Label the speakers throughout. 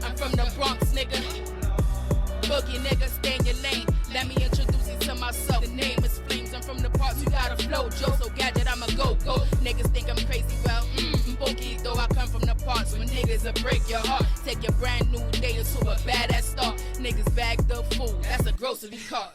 Speaker 1: I'm from the Bronx, nigga. Boogie nigga, stay in your lane. Let me introduce you to myself. The name is Flames. I'm from the parts, you gotta flow. Joe, so gadget, I'm a go. Niggas think I'm crazy, well, boogie, though I come from the parts when niggas will break your heart. Take your brand new day to a badass start. Niggas bagged up food, that's a grocery cart.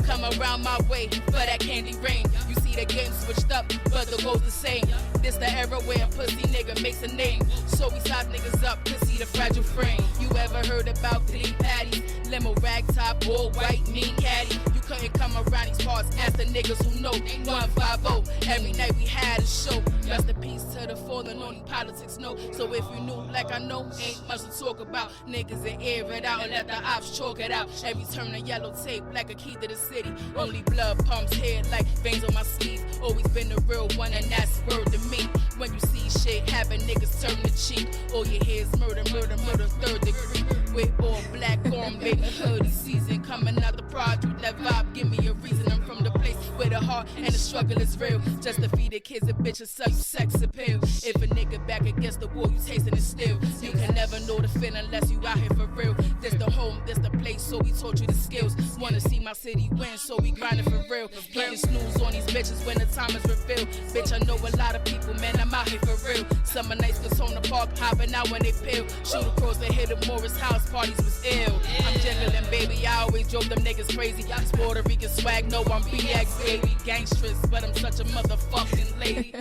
Speaker 1: Come around my way for that candy rain. You see the game switched up, but the goal's the same. This the era where a pussy nigga makes a name. So we size niggas up to see the fragile frame. You ever heard about Diddy Patty? Limo rag top, all white, mean caddy. You couldn't come around these parts, ask the niggas who know. 150, every night we had a show. Rest in peace to the fallen, only politics know. So if you knew like I know, ain't much to talk about. Niggas that air it out and let the ops chalk it out. Every turn of yellow tape like a key to the city. Only blood pumps here like veins on my sleeve. Always been the real one and that's word to me. When you see shit happen, niggas turn the cheek. All you hear is murder, third degree. With all black on, baby, hoodie season. Coming out the project, that vibe, give me a reason. I'm from the place where the heart and the struggle is real. Just to feed the kids and bitches, sell you sex appeal. If a nigga back against the wall, you tasting it still. You can never know the feeling unless you out here for real. This the home, this the place, so we taught you the skills. Wanna see my city win, so we grinding for real. Getting snooze on these bitches when the time is revealed. Bitch, I know a lot of people, man, I'm out here for real. Summer nights, cause on the park, hopping out when they peel. Shoot across the head of Morris house, parties was ill. I'm jiggling, baby, I always drove them niggas crazy. It's Puerto Rican swag, no, I'm BX, baby. Gangstress, but I'm such a motherfucking lady.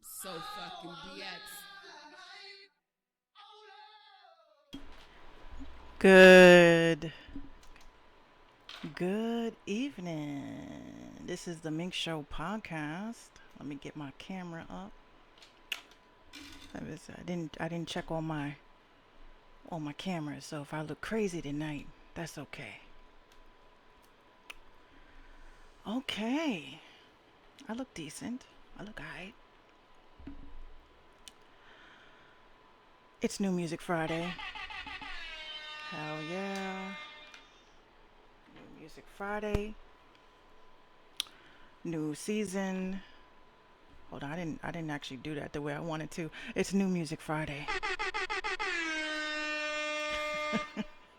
Speaker 1: So fucking BX.
Speaker 2: Good evening. This is the Minx Show podcast. Let me get my camera up. I didn't check all my cameras, so if I look crazy tonight, that's okay. Okay. I look decent. I look alright. It's New Music Friday. Hell yeah. New Music Friday. New season. Hold on, I didn't actually do that the way I wanted to. It's New Music Friday.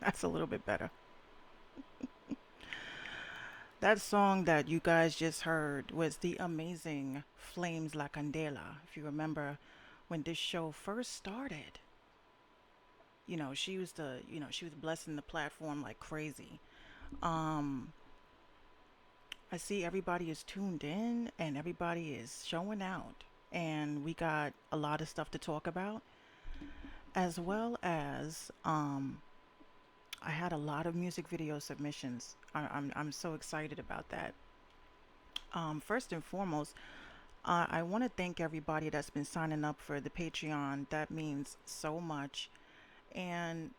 Speaker 2: That's a little bit better. That song that you guys just heard was the amazing Flames La Candela. If you remember when this show first started, she was blessing the platform like crazy. I see everybody is tuned in and everybody is showing out, and we got a lot of stuff to talk about, as well as I had a lot of music video submissions. I'm so excited about that. First and foremost, I want to thank everybody that's been signing up for the Patreon. That means so much, and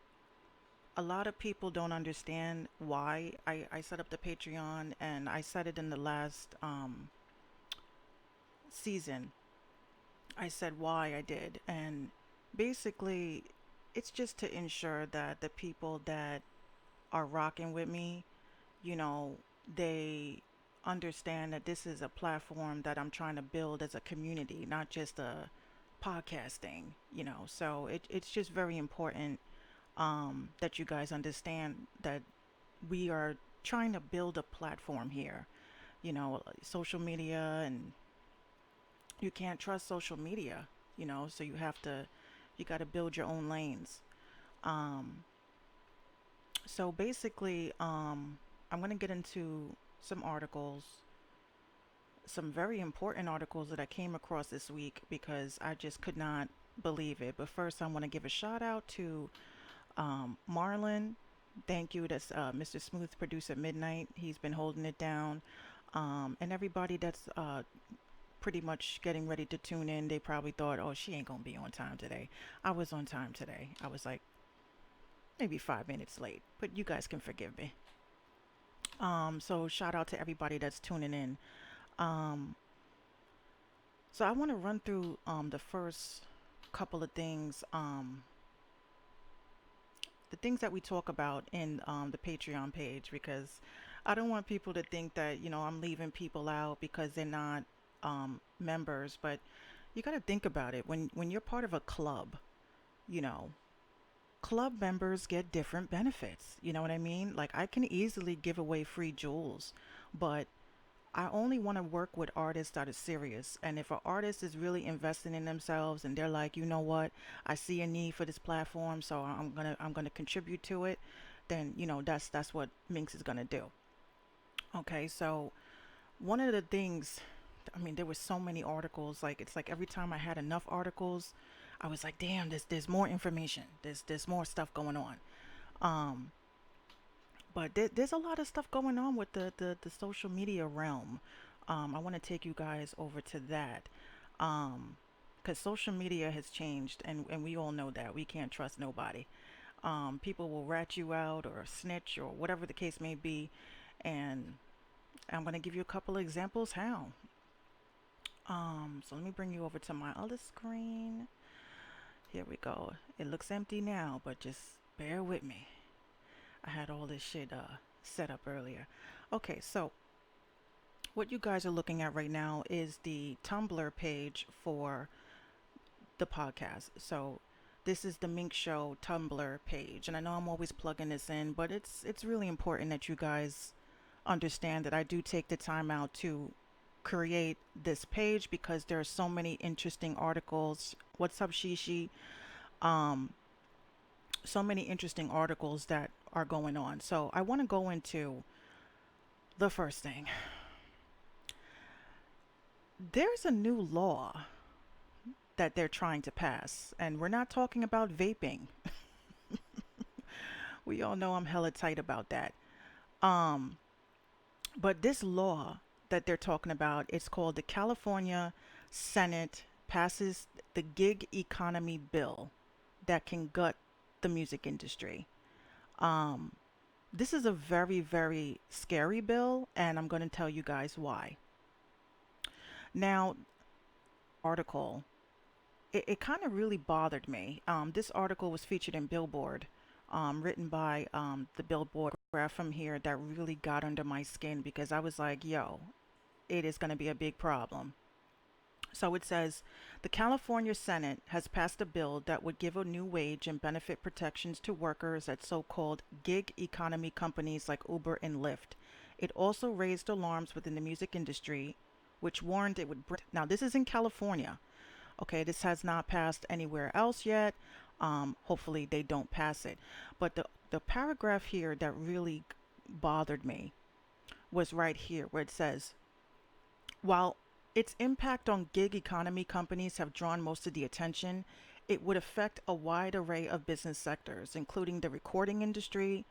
Speaker 2: a lot of people don't understand why I set up the Patreon, and I said it in the last season. I said why I did, and basically it's just to ensure that the people that are rocking with me, they understand that this is a platform that I'm trying to build as a community, not just a podcast thing, so it's just very important that you guys understand that we are trying to build a platform here. Social media, and you can't trust social media, so you got to build your own lanes. So basically, I'm going to get into some articles, some very important articles that I came across this week because I just could not believe it. But first, I want to give a shout out to Marlon, Thank you. That's Mr. Smooth Producer Midnight. He's been holding it down. And everybody that's pretty much getting ready to tune in, they probably thought, oh, she ain't going to be on time today. I was on time today. I was like maybe 5 minutes late, but you guys can forgive me. So shout out to everybody that's tuning in. Um, so I want to run through the first couple of things, the things that we talk about in the Patreon page, because I don't want people to think that I'm leaving people out because they're not members. But you got to think about it when you're part of a club. You know, club members get different benefits. You know what I mean? Like I can easily give away free jewels, but I only want to work with artists that are serious. And if an artist is really investing in themselves and they're like, you know what, I see a need for this platform, so I'm gonna contribute to it, then that's what Minx is gonna do. Okay, so one of the things, I mean, there were so many articles. Like it's like every time I had enough articles, I was like, damn, there's more information. There's more stuff going on. Um, but there's a lot of stuff going on with the social media realm. I want to take you guys over to that. Because social media has changed, and we all know that. We can't trust nobody. People will rat you out or snitch or whatever the case may be. And I'm going to give you a couple of examples how. So let me bring you over to my other screen. Here we go. It looks empty now, but just bear with me. I had all this shit set up earlier. Okay, so what you guys are looking at right now is the Tumblr page for the podcast. So this is the Mink Show Tumblr page, and I know I'm always plugging this in, but it's really important that you guys understand that I do take the time out to create this page because there are so many interesting articles. What's up, Shishi? Um, so many interesting articles that are going on. So I want to go into the first thing. There's a new law that they're trying to pass, and we're not talking about vaping. We all know I'm hella tight about that. Um, but this law that they're talking about, it's called the California Senate passes the gig economy bill that can gut the music industry. Um, this is a very, very scary bill, and I'm going to tell you guys why. Now, article, it kind of really bothered me. This article was featured in Billboard, written by the Billboard graph from here that really got under my skin because I was like, yo, it is going to be a big problem. So it says the California Senate has passed a bill that would give a new wage and benefit protections to workers at so called gig economy companies like Uber and Lyft. It also raised alarms within the music industry, which warned it would. Now, this is in California. Okay, this has not passed anywhere else yet. Hopefully, they don't pass it. But the paragraph here that really bothered me was right here where it says, while its impact on gig economy companies have drawn most of the attention, it would affect a wide array of business sectors, including the recording industry.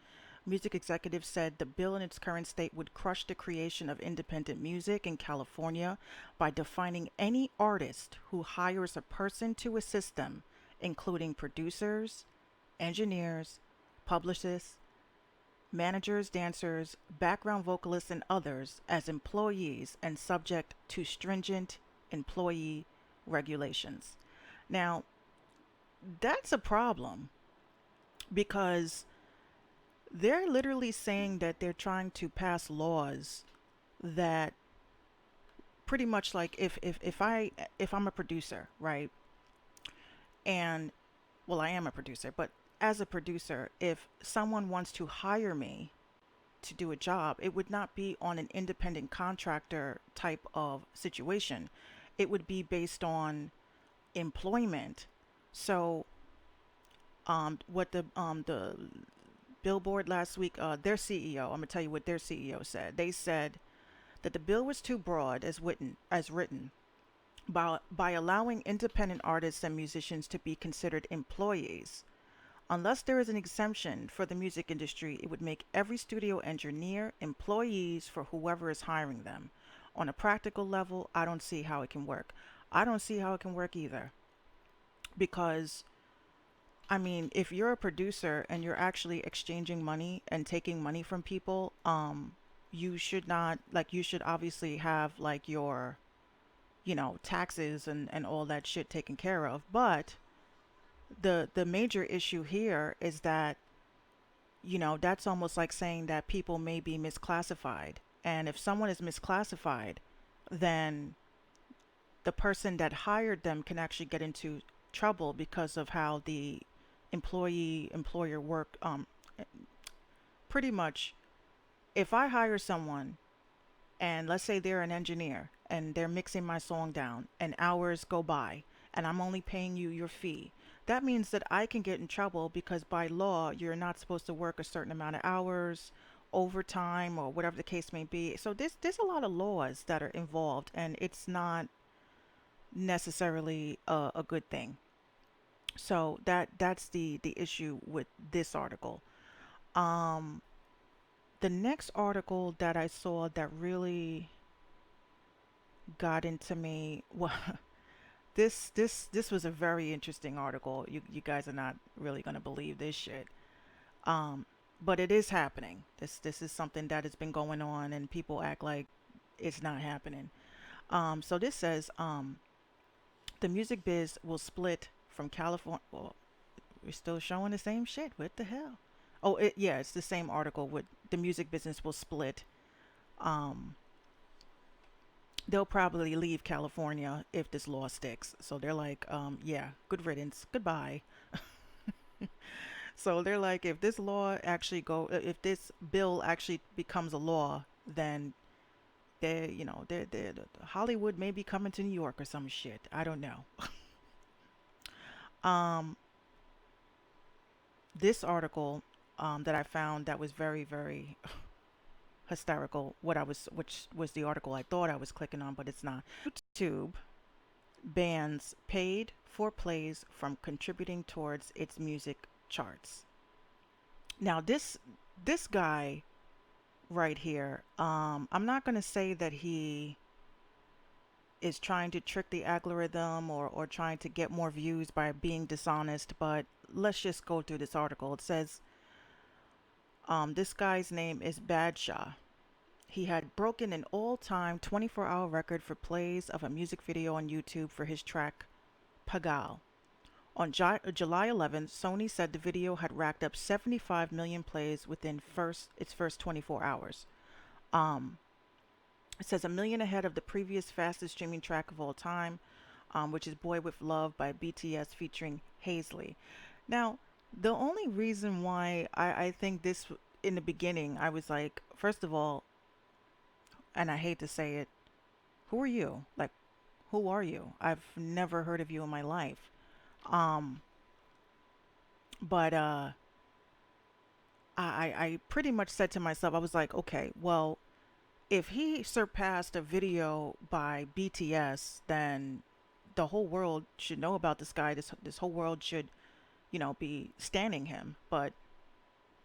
Speaker 2: Music executives said the bill in its current state would crush the creation of independent music in California by defining any artist who hires a person to assist them, including producers, engineers, publicists, managers, dancers, background vocalists, and others as employees and subject to stringent employee regulations. Now, that's a problem because they're literally saying that they're trying to pass laws that pretty much like if I'm a producer, right? And well, I am a producer, but as a producer, if someone wants to hire me to do a job, it would not be on an independent contractor type of situation. It would be based on employment. So, what the Billboard last week, their CEO, I'm gonna tell you what their CEO said. They said that the bill was too broad as written by allowing independent artists and musicians to be considered employees. Unless there is an exemption for the music industry, it would make every studio engineer employees for whoever is hiring them. On a practical level, I don't see how it can work. I don't see how it can work either. Because, I mean, if you're a producer and you're actually exchanging money and taking money from people, you should not, like, you should obviously have, like, your, taxes and all that shit taken care of. But the major issue here is that, that's almost like saying that people may be misclassified. And if someone is misclassified, then the person that hired them can actually get into trouble because of how the employee employer work. Pretty much, if I hire someone and let's say they're an engineer and they're mixing my song down and hours go by and I'm only paying you your fee, that means that I can get in trouble because by law you're not supposed to work a certain amount of hours, overtime, or whatever the case may be. So there's a lot of laws that are involved, and it's not necessarily a good thing. So that's the issue with this article. Um, the next article that I saw that really got into me, well, this was a very interesting article. You guys are not really gonna believe this shit. Um, but it is happening. This is something that has been going on, and people act like it's not happening. So this says the music biz will split from California. Well, we're still showing the same shit. What the hell? Oh, yeah, it's the same article with the music business will split. Um, they'll probably leave California if this law sticks. So they're like, yeah, good riddance, goodbye. So they're like, if this law actually if this bill actually becomes a law, then Hollywood may be coming to New York or some shit. I don't know. Um, this article that I found that was very, very hysterical. Which was the article I thought I was clicking on, but it's not. YouTube bans paid for plays from contributing towards its music charts. Now this guy right here, I'm not gonna say that he is trying to trick the algorithm or trying to get more views by being dishonest, but let's just go through this article. It says this guy's name is Badshaw. He had broken an all-time 24-hour record for plays of a music video on YouTube for his track Pagal. On July 11th, Sony said the video had racked up 75 million plays within its first 24 hours. Um, it says a million ahead of the previous fastest streaming track of all time, which is Boy with Love by BTS featuring Hazley. Now, the only reason why I think this in the beginning, I was like, first of all, and I hate to say it, who are you? Like, who are you? I've never heard of you in my life. Um, but I pretty much said to myself, I was like, okay, well, if he surpassed a video by BTS, then the whole world should know about this guy. This whole world should, be standing him. But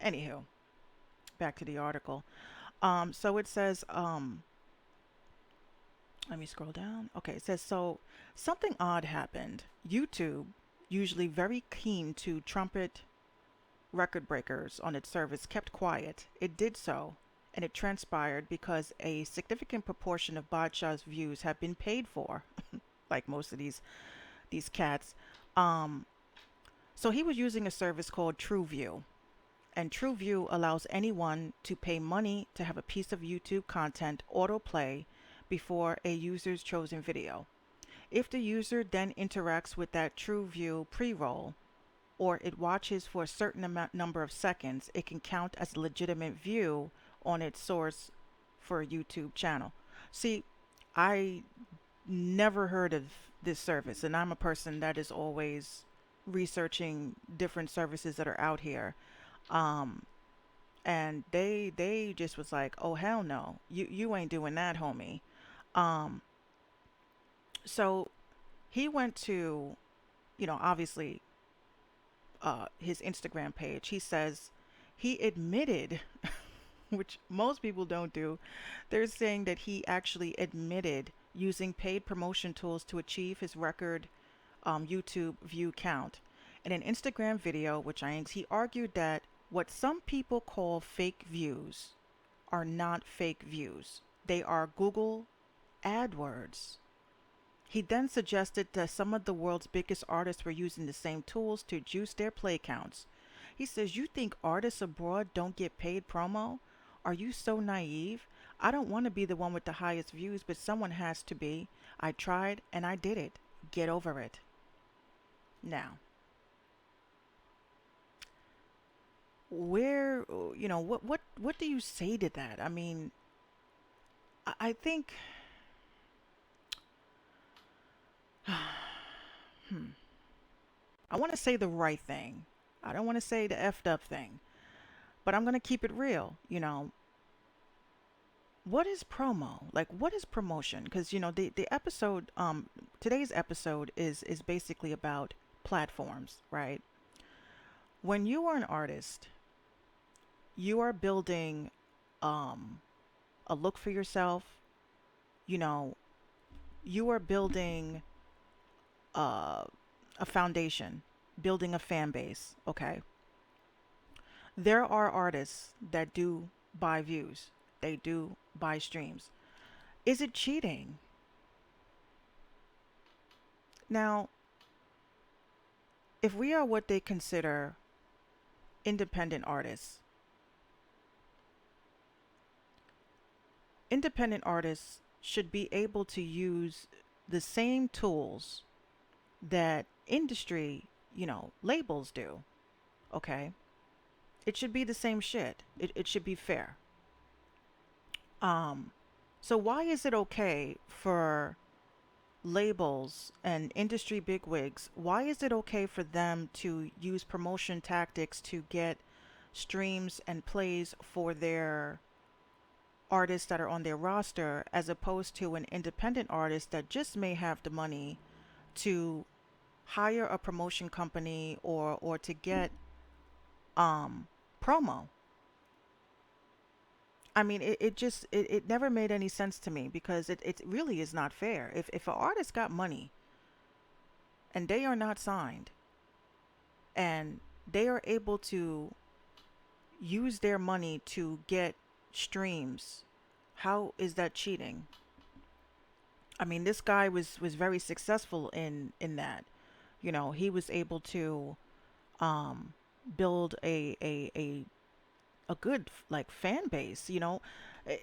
Speaker 2: anywho, back to the article. So it says, let me scroll down. Okay, it says, so something odd happened. YouTube, usually very keen to trumpet record breakers on its service, kept quiet. It did so, and it transpired because a significant proportion of Badshah's views have been paid for, like most of these cats. Um, so he was using a service called TrueView, and TrueView allows anyone to pay money to have a piece of YouTube content autoplay before a user's chosen video. If the user then interacts with that TrueView pre-roll, or it watches for a certain number of seconds, it can count as a legitimate view on its source for a YouTube channel. See, I never heard of this service, and I'm a person that is always researching different services that are out here. Um, and they just was like, oh hell no, you ain't doing that, homie. Um, so he went to, obviously his Instagram page. He says he admitted, which most people don't do. They're saying that he actually admitted using paid promotion tools to achieve his record YouTube view count. In an Instagram video, he argued that what some people call fake views are not fake views. They are Google AdWords. He then suggested that some of the world's biggest artists were using the same tools to juice their play counts. He says, "You think artists abroad don't get paid promo? Are you so naive? I don't want to be the one with the highest views, but someone has to be. I tried and I did it. Get over it." Now, where, what do you say to that? I mean, I think, hmm, I want to say the right thing. I don't want to say the effed up thing, but I'm going to keep it real. What is promo? Like, what is promotion? Because, the episode, today's episode is basically about platforms, right? When you are an artist, you are building a look for yourself. You know, you are building uh, a foundation, building a fan base, okay? There are artists that do buy views, they do buy streams. Is it cheating? Now, if we are what they consider independent artists, independent artists should be able to use the same tools that industry, labels do, okay? It should be the same shit. It should be fair. Um, so why is it okay for labels and industry bigwigs? Why is it okay for them to use promotion tactics to get streams and plays for their artists that are on their roster, as opposed to an independent artist that just may have the money to hire a promotion company or to get promo? I mean, it never made any sense to me because it really is not fair. If an artist got money and they are not signed and they are able to use their money to get streams, how is that cheating? I mean, this guy was very successful in that. He was able to um build a good like fan base.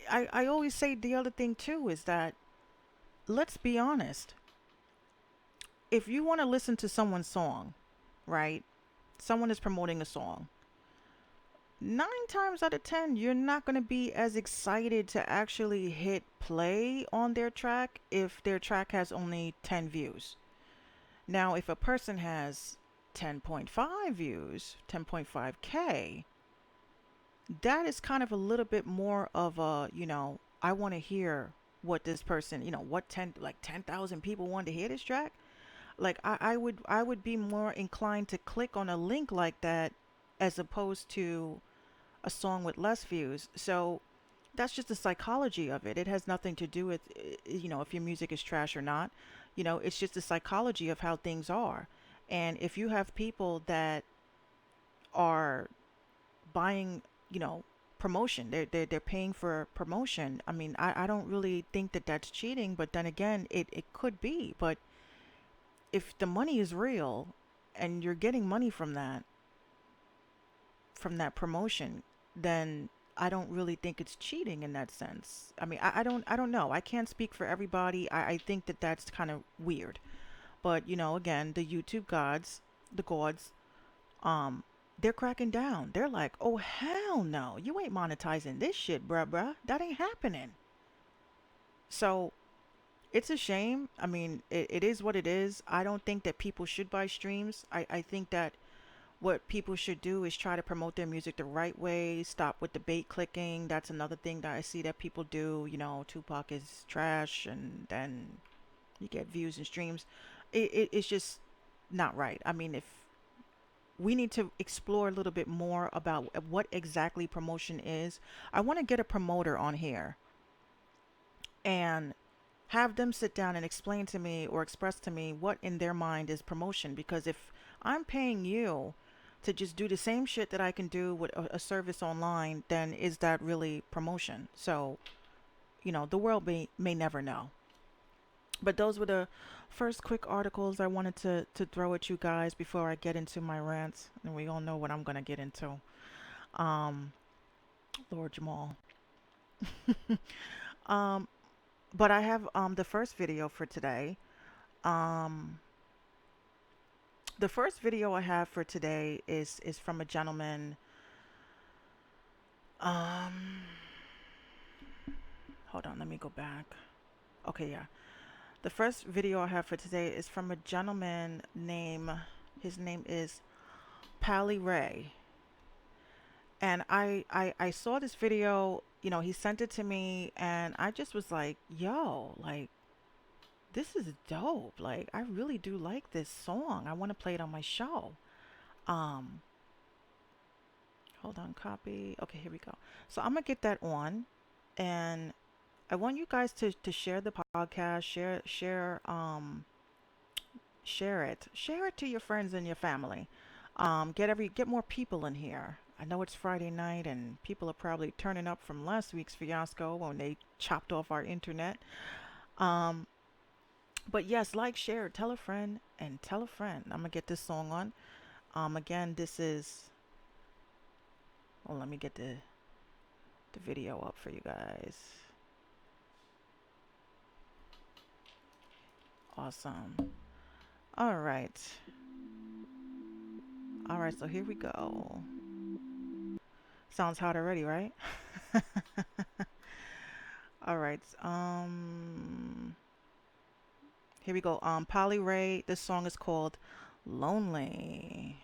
Speaker 2: I always say the other thing too is that, let's be honest, if you want to listen to someone's song, right? Someone is promoting a song. 9 times out of 10, you're not going to be as excited to actually hit play on their track if their track has only 10 views. Now, if a person has 10.5 views, 10.5K, that is kind of a little bit more of a, I want to hear what this person, what 10,000 people want to hear this track. Like I would be more inclined to click on a link like that as opposed to a song with less views. So that's just the psychology of it. It has nothing to do with, if your music is trash or not. It's just the psychology of how things are. And if you have people that are buying, promotion, they're paying for promotion. I mean, I don't really think that that's cheating, but then again, it could be. But if the money is real and you're getting money from that promotion, then I don't really think it's cheating in that sense. I mean, I don't know. I can't speak for everybody. I think that that's kind of weird. But, again, the YouTube gods, the gods, um, they're cracking down. They're like, oh, hell no. You ain't monetizing this shit, bruh. That ain't happening. So it's a shame. I mean, it is what it is. I don't think that people should buy streams. I think that what people should do is try to promote their music the right way. Stop with the bait clicking. That's another thing that I see that people do. Tupac is trash, and then you get views and streams. It's just not right. I mean, we need to explore a little bit more about what exactly promotion is. I want to get a promoter on here and have them sit down and explain to me or express to me what in their mind is promotion. Because if I'm paying you to just do the same shit that I can do with a service online, then is that really promotion? So, the world may never know. But those were the first quick articles I wanted to throw at you guys before I get into my rants. And we all know what I'm going to get into. Um, Lord Jamal. um, but I have the first video for today. Um, the first video I have for today is from a gentleman. Um, Hold on, let me go back. Okay, yeah. The first video I have for today is from a gentleman his name is Pally Ray. And I saw this video, he sent it to me and I just was like, yo, like, this is dope. Like, I really do like this song. I want to play it on my show. Um, Hold on, copy. Okay, here we go. So I'm gonna get that on, and I want you guys to share the podcast, share it to your friends and your family. Get more people in here. I know it's Friday night and people are probably turning up from last week's fiasco when they chopped off our internet. Um, but yes, like, share, tell a friend, and tell a friend. I'm gonna get this song on. Again, this is. Well, let me get the video up for you guys. Awesome. All right. All right, so here we go. Sounds hot already, right? All right. Here we go. Polly Ray. This song is called Lonely.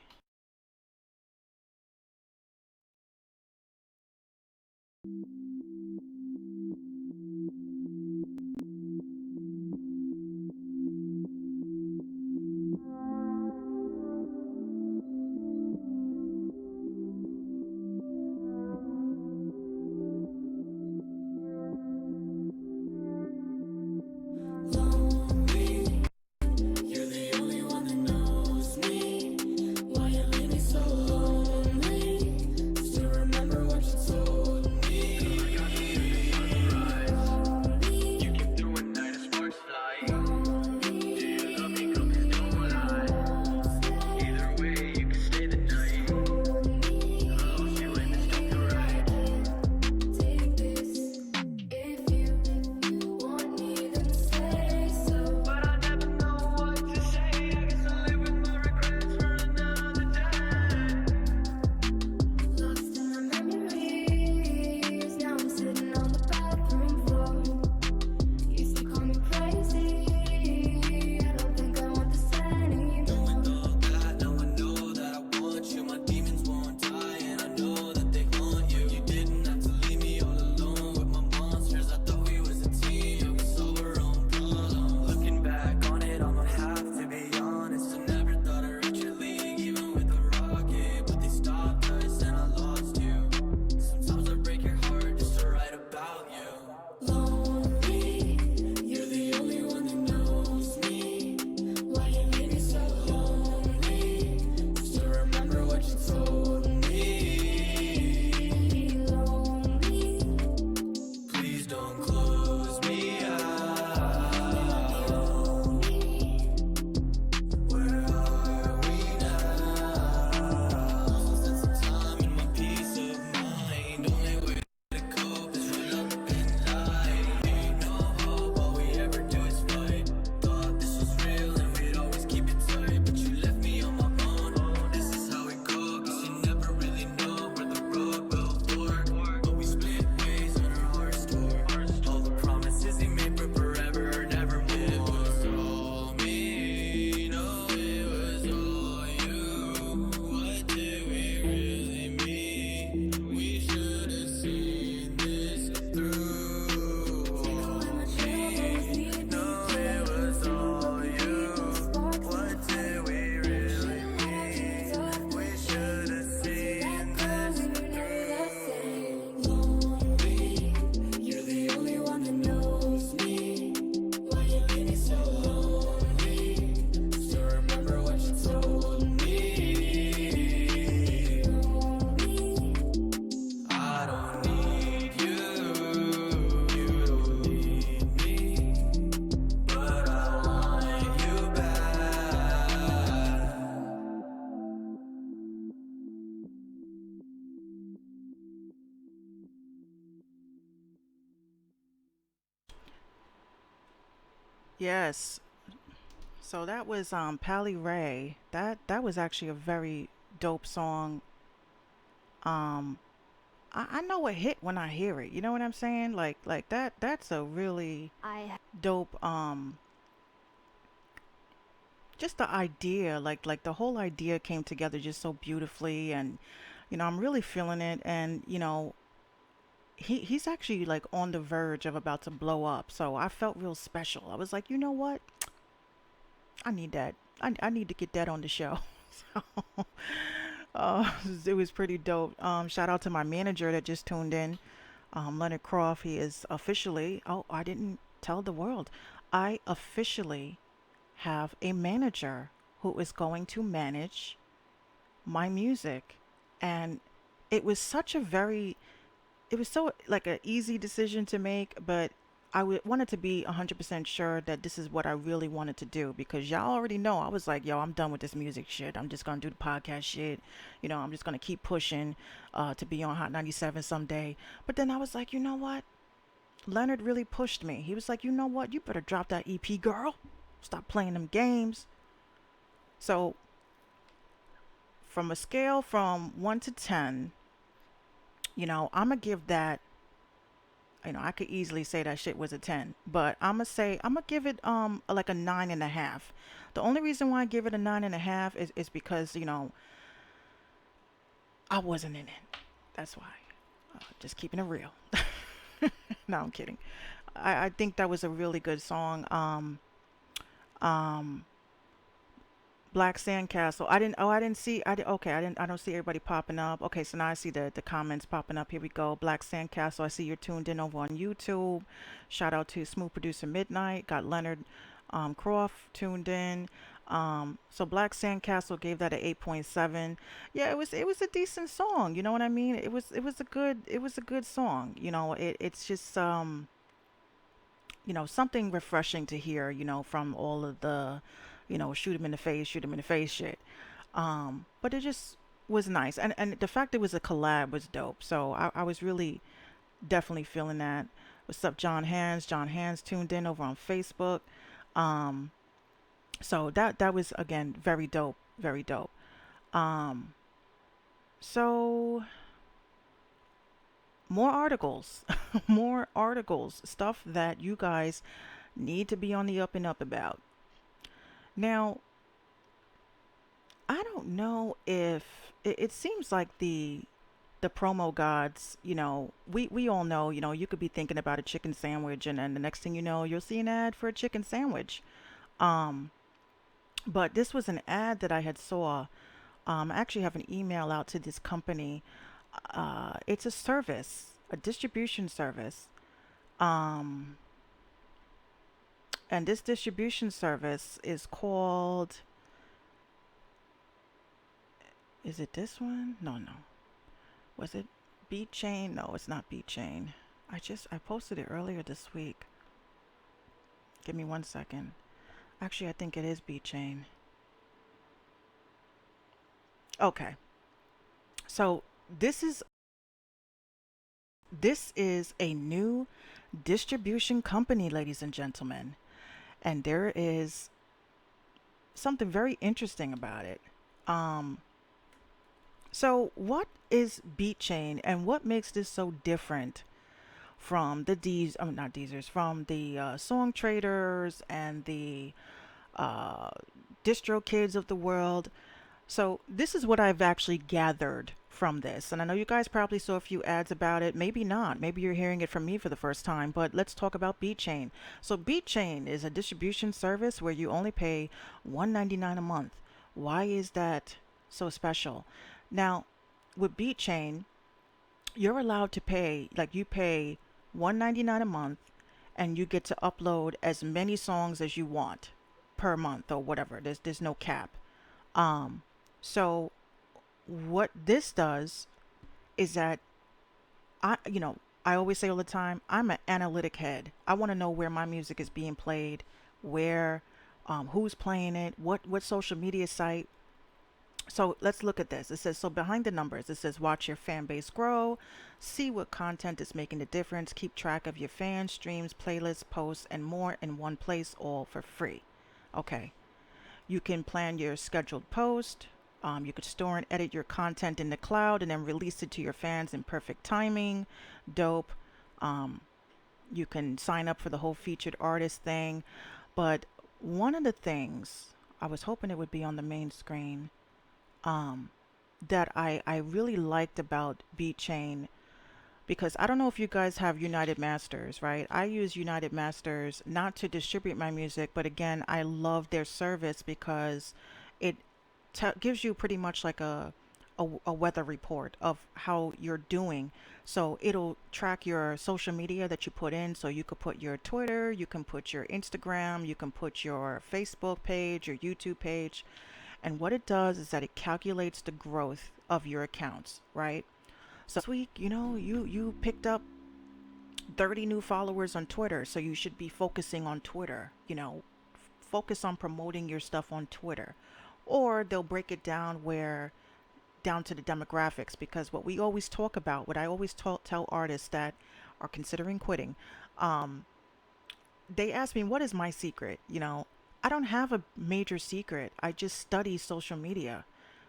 Speaker 2: Yes. So that was Pally Ray. That was actually a very dope song. Um I know a hit when I hear it. You know what I'm saying? Like that's a really dope just the idea, like the whole idea came together just so beautifully, and I'm really feeling it. And he's actually like on the verge of about to blow up, so I felt real special. I was like, you know what, I need that. I need to get that on the show. So it was pretty dope. Shout out to my manager that just tuned in, Leonard Croft. He is officially, oh, I didn't tell the world, I officially have a manager who is going to manage my music. And it was such a very, it was so like an easy decision to make, but wanted to be 100% sure that this is what I really wanted to do, because y'all already know I was like, yo, I'm done with this music shit. I'm just gonna do the podcast shit. I'm just gonna keep pushing to be on Hot 97 someday. But then I was like, you know what? Leonard really pushed me. He was like, you know what? You better drop that EP, girl. Stop playing them games. So, from a scale from 1 to 10, I'm going to give that, I could easily say that shit was a 10, but I'm going to give it like a 9.5. The only reason why I give it a 9.5 is because, I wasn't in it. That's why. Just keeping it real. No, I'm kidding. I think that was a really good song. Um, Black Sandcastle. I didn't see. Okay. I don't see everybody popping up. Okay, so now I see the comments popping up. Here we go. Black Sandcastle. I see you're tuned in over on YouTube. Shout out to Smooth Producer Midnight. Got Leonard Croft tuned in. So Black Sandcastle gave that a 8.7. Yeah, it was a decent song. You know what I mean? It was a good song. It's just something refreshing to hear, from all of the, shoot him in the face, shoot him in the face shit. But it just was nice. And the fact it was a collab was dope. So I was really definitely feeling that. What's up, John Hands? John Hands tuned in over on Facebook. Um, so that was again very dope, very dope. Um, so more articles, more articles, stuff that you guys need to be on the up and up about. Now, I don't know if it seems like the promo gods, we all know, you could be thinking about a chicken sandwich, and then the next thing you know, you'll see an ad for a chicken sandwich. Um, but this was an ad that I had saw. I actually have an email out to this company. It's a service, a distribution service. Um, and this distribution service is called, is it this one? No, no. Was it Beat Chain? No, it's not Beat Chain. I posted it earlier this week. Give me 1 second. Actually, I think it is Beat Chain. Okay. So this is a new distribution company, ladies and gentlemen, and there is something very interesting about it. Um, so what is Beat Chain, and what makes this so different from the D's? I mean, not Deezers, from the Song Traders and the uh, Distro Kids of the world. So this is what I've actually gathered from this. And I know you guys probably saw a few ads about it. Maybe not. Maybe you're hearing it from me for the first time. But let's talk about BeatChain. So BeatChain is a distribution service where you only pay $1.99 a month. Why is that so special? Now, with BeatChain, you're allowed to pay, like you pay $1.99 a month, and you get to upload as many songs as you want per month or whatever. There's no cap. Um, so what this does is that I always say all the time, I'm an analytic head. I want to know where my music is being played, where, who's playing it, what social media site. So let's look at this. It says, so behind the numbers, it says, watch your fan base grow, see what content is making the difference, keep track of your fans, streams, playlists, posts, and more in one place, all for free. Okay. You can plan your scheduled post. You could store and edit your content in the cloud and then release it to your fans in perfect timing. Dope. Um, you can sign up for the whole featured artist thing. But one of the things, I was hoping it would be on the main screen, um, that I really liked about Beat Chain, because I don't know if you guys have United Masters, right? I use United Masters not to distribute my music, but again, I love their service because it gives you pretty much like a weather report of how you're doing. So it'll track your social media that you put in. So you could put your Twitter, you can put your Instagram, you can put your Facebook page, your YouTube page. And what it does is that it calculates the growth of your accounts, right? So this week, you picked up 30 new followers on Twitter, so you should be focusing on Twitter, focus on promoting your stuff on Twitter. Or they'll break it down to the demographics, because what we always talk about, what I always tell artists that are considering quitting, um, they ask me, what is my secret? I don't have a major secret. I just study social media,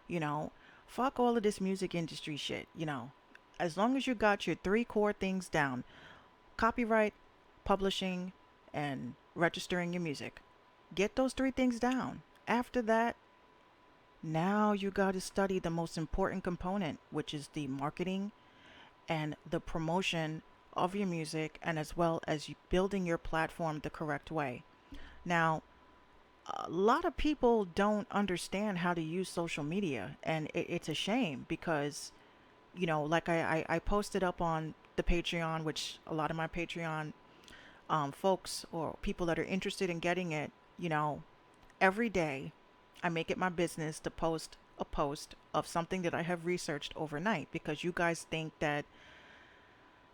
Speaker 2: you know. Fuck all of this music industry shit. As long as you got your three core things down: copyright, publishing, and registering your music. Get those three things down. After that, now you got to study the most important component, which is the marketing and the promotion of your music, and as well as you building your platform the correct way. Now, a lot of people don't understand how to use social media, and it's a shame because, like I posted up on the Patreon, which a lot of my Patreon folks or people that are interested in getting it, every day I make it my business to post a post of something that I have researched overnight, because you guys think that,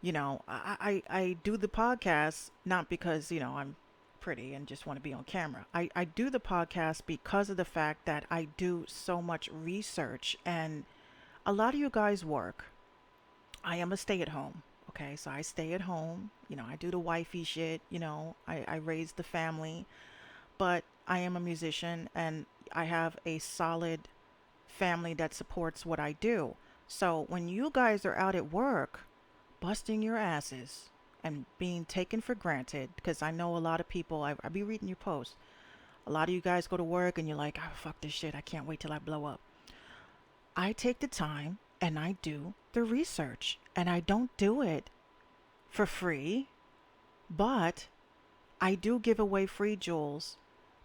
Speaker 2: I do the podcast not because, I'm pretty and just want to be on camera. I do the podcast because of the fact that I do so much research, and a lot of you guys work. I am a stay at home. Okay, so I stay at home. I do the wifey shit. I raise the family, but I am a musician and I have a solid family that supports what I do. So when you guys are out at work, busting your asses and being taken for granted, because I know a lot of people, I be reading your posts. A lot of you guys go to work and you're like, oh, fuck this shit. I can't wait till I blow up. I take the time and I do the research, and I don't do it for free, but I do give away free jewels.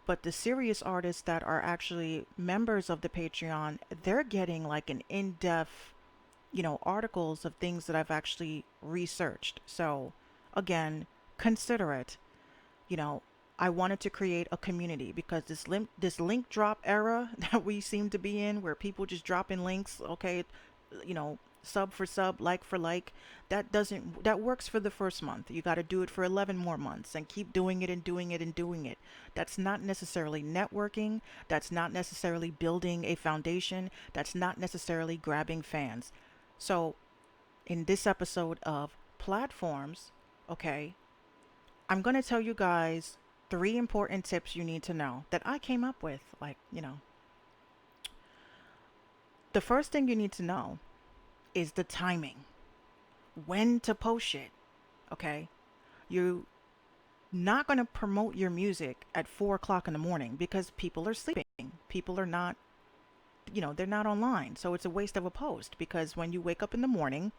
Speaker 2: But the serious artists that are actually members of the Patreon, they're getting like an in-depth, articles of things that I've actually researched. So again, consider it. You know, I wanted to create a community, because this link drop era that we seem to be in, where people just drop in links, okay, sub for sub, like for like, that works for the first month. You got to do it for 11 more months and keep doing it and doing it and doing it. That's not necessarily networking. That's not necessarily building a foundation. That's not necessarily grabbing fans. So, in this episode of platforms, okay, I'm going to tell you guys three important tips you need to know that I came up with. The first thing you need to know is the timing. When to post shit, okay? You're not going to promote your music at 4 o'clock in the morning because people are sleeping. People are not, they're not online. So it's a waste of a post, because when you wake up in the morning,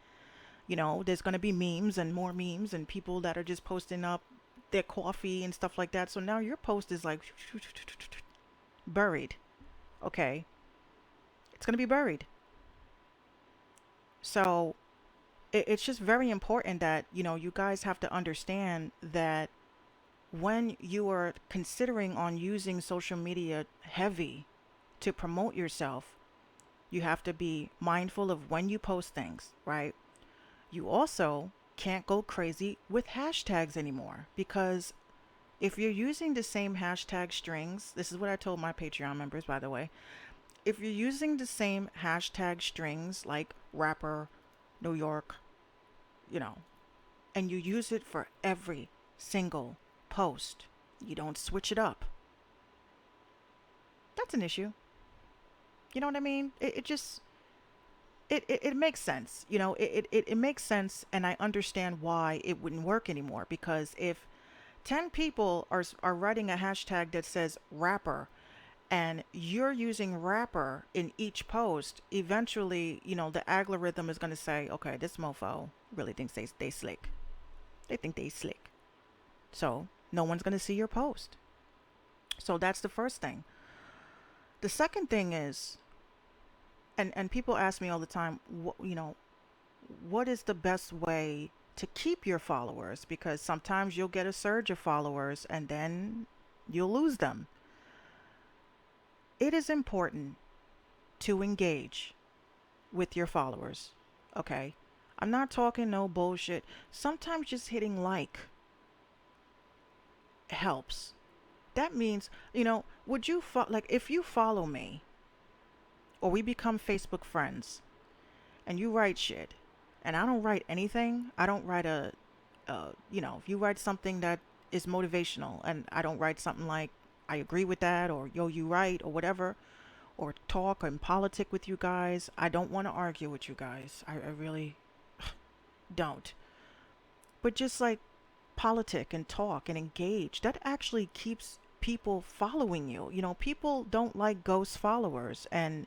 Speaker 2: there's going to be memes and more memes and people that are just posting up their coffee and stuff like that. So now your post is like buried. Okay. It's going to be buried. So it's just very important that, you guys have to understand that when you are considering on using social media heavy to promote yourself, you have to be mindful of when you post things, right? You also can't go crazy with hashtags anymore, because if you're using the same hashtag strings, this is what I told my Patreon members, by the way. if you're using the same hashtag strings like rapper, New York, you know, and you use it for every single post, you don't switch it up, that's an issue. You know what I mean? It just it makes sense. It makes sense, and I understand why it wouldn't work anymore. Because if 10 people are writing a hashtag that says rapper, and you're using rapper in each post, eventually, the algorithm is going to say, okay, this mofo really thinks they slick. They think they slick. So no one's going to see your post. So that's the first thing. The second thing is, and people ask me all the time, what is the best way to keep your followers? Because sometimes you'll get a surge of followers and then you'll lose them. It is important to engage with your followers, okay? I'm not talking no bullshit. Sometimes just hitting like helps. That means, would you like if you follow me or we become Facebook friends and you write shit and I don't write anything, I don't write if you write something that is motivational and I don't write something like I agree with that, or yo, you right, or whatever, or talk and politic with you guys, I don't want to argue with you guys. I really don't. But just like politic and talk and engage, that actually keeps people following you. People don't like ghost followers, and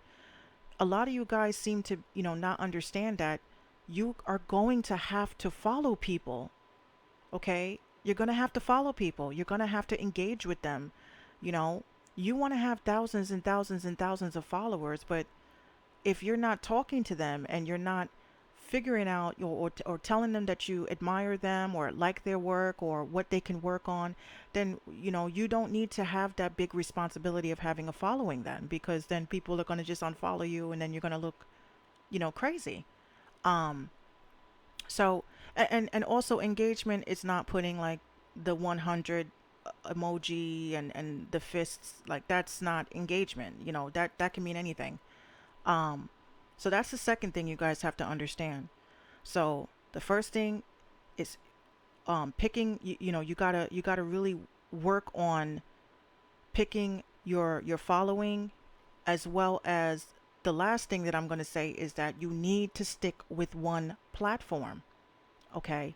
Speaker 2: a lot of you guys seem to, not understand that you are going to have to follow people, okay? You're going to have to follow people. You're going to have to engage with them. You know, you want to have thousands and thousands and thousands of followers, but if you're not talking to them and you're not figuring out or telling them that you admire them or like their work or what they can work on, then you don't need to have that big responsibility of having a following then, because then people are going to just unfollow you and then you're going to look crazy. um so and also engagement is not putting like the 100 emoji and the fists, like that's not engagement. That can mean anything. um so that's the second thing you guys have to understand. So the first thing is picking, you gotta really work on picking your following, as well as the last thing that I'm going to say is that you need to stick with one platform. Okay,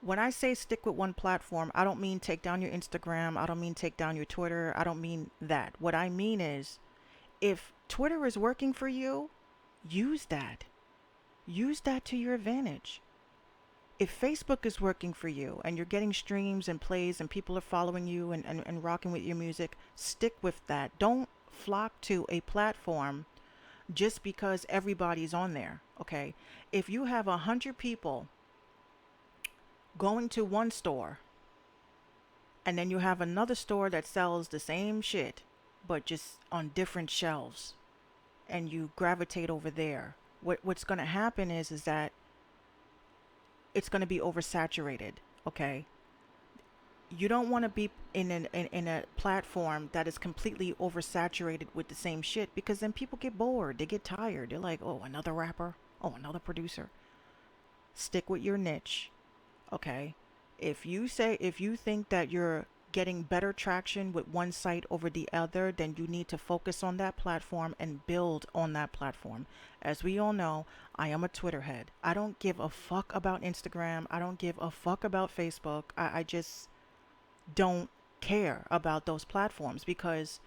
Speaker 2: when I say stick with one platform, I don't mean take down your Instagram, I don't mean take down your Twitter, I don't mean that. What I mean is, if Twitter is working for you, use that. Use that to your advantage. If Facebook is working for you and you're getting streams and plays and people are following you and rocking with your music, stick with that. Don't flock to a platform just because everybody's on there. Okay. If you have 100 people going to one store and then you have another store that sells the same shit but just on different shelves, and you gravitate over there, what's going to happen is that it's going to be oversaturated. Okay, you don't want to be in a platform that is completely oversaturated with the same shit, because then people get bored, they get tired, they're like, oh, another rapper, oh, another producer. Stick with your niche. Okay, if you think that you're getting better traction with one site over the other, then you need to focus on that platform and build on that platform. As we all know, I am a Twitter head. I don't give a fuck about Instagram. I don't give a fuck about Facebook. I just don't care about those platforms, because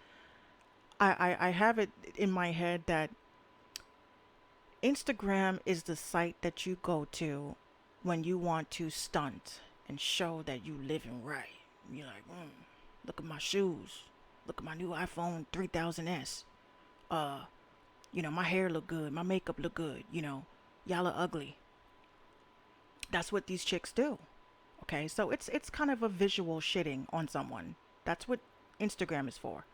Speaker 2: I have it in my head that Instagram is the site that you go to when you want to stunt and show that you living right. You're like, look at my shoes. Look at my new iPhone 3000s. My hair look good. My makeup look good. Y'all are ugly. That's what these chicks do. Okay, so it's kind of a visual shitting on someone. That's what Instagram is for.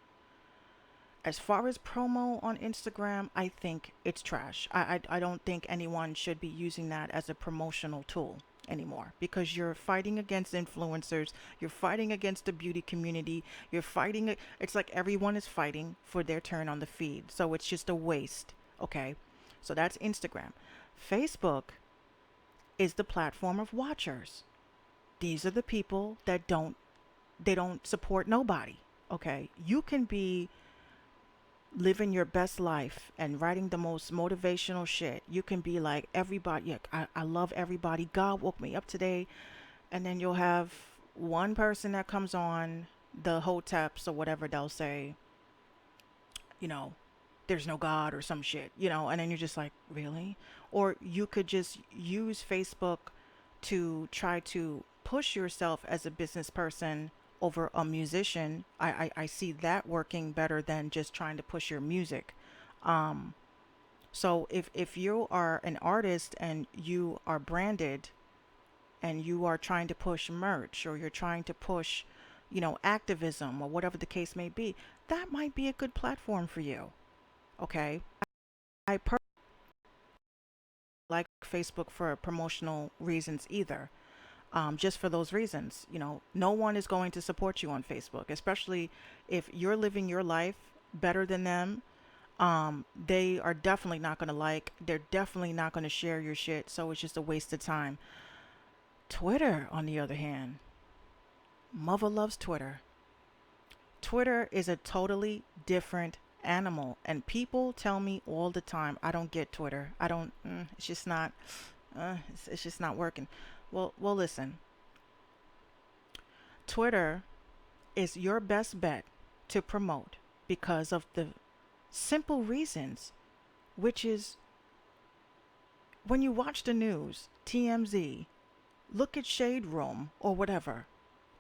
Speaker 2: As far as promo on Instagram, I think it's trash. I don't think anyone should be using that as a promotional tool. anymore because you're fighting against influencers, you're fighting against the beauty community, you're fighting it's like everyone is fighting for their turn on the feed. So it's just a waste, okay? So that's Instagram. Facebook is the platform of watchers. These are the people that don't support nobody, okay? You can be living your best life and writing the most motivational shit. You can be like everybody, yeah, I love everybody. God woke me up today. And then you'll have one person that comes on the hoteps or whatever, they'll say, you know, there's no God or some shit, and then you're just like, really? Or you could just use Facebook to try to push yourself as a business person over a musician. I see that working better than just trying to push your music. Um, so if you are an artist and you are branded and you are trying to push merch or you're trying to push, activism or whatever the case may be, that might be a good platform for you. Okay. I personally like Facebook for promotional reasons either. Just for those reasons, no one is going to support you on Facebook, especially if you're living your life better than them. They are definitely not going to they're definitely not going to share your shit. So it's just a waste of time. Twitter, on the other hand, mother loves Twitter. Twitter is a totally different animal, and people tell me all the time, I don't get Twitter. I don't. It's just not. It's just not working. Well, listen. Twitter is your best bet to promote because of the simple reasons, which is when you watch the news, TMZ, look at Shade Room or whatever.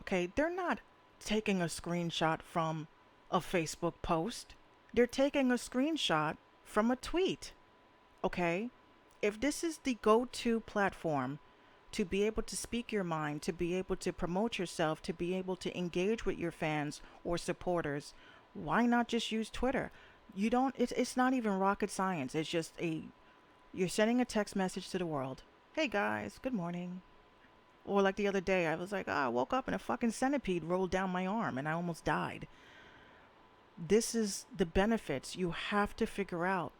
Speaker 2: Okay, they're not taking a screenshot from a Facebook post. They're taking a screenshot from a tweet. Okay? If this is the go-to platform to be able to speak your mind, to be able to promote yourself, to be able to engage with your fans or supporters, why not just use Twitter? You don't it's not even rocket science. It's just you're sending a text message to the world. Hey guys, good morning. Or like the other day, I was like, I woke up and a fucking centipede rolled down my arm and I almost died. This is the benefits. You have to figure out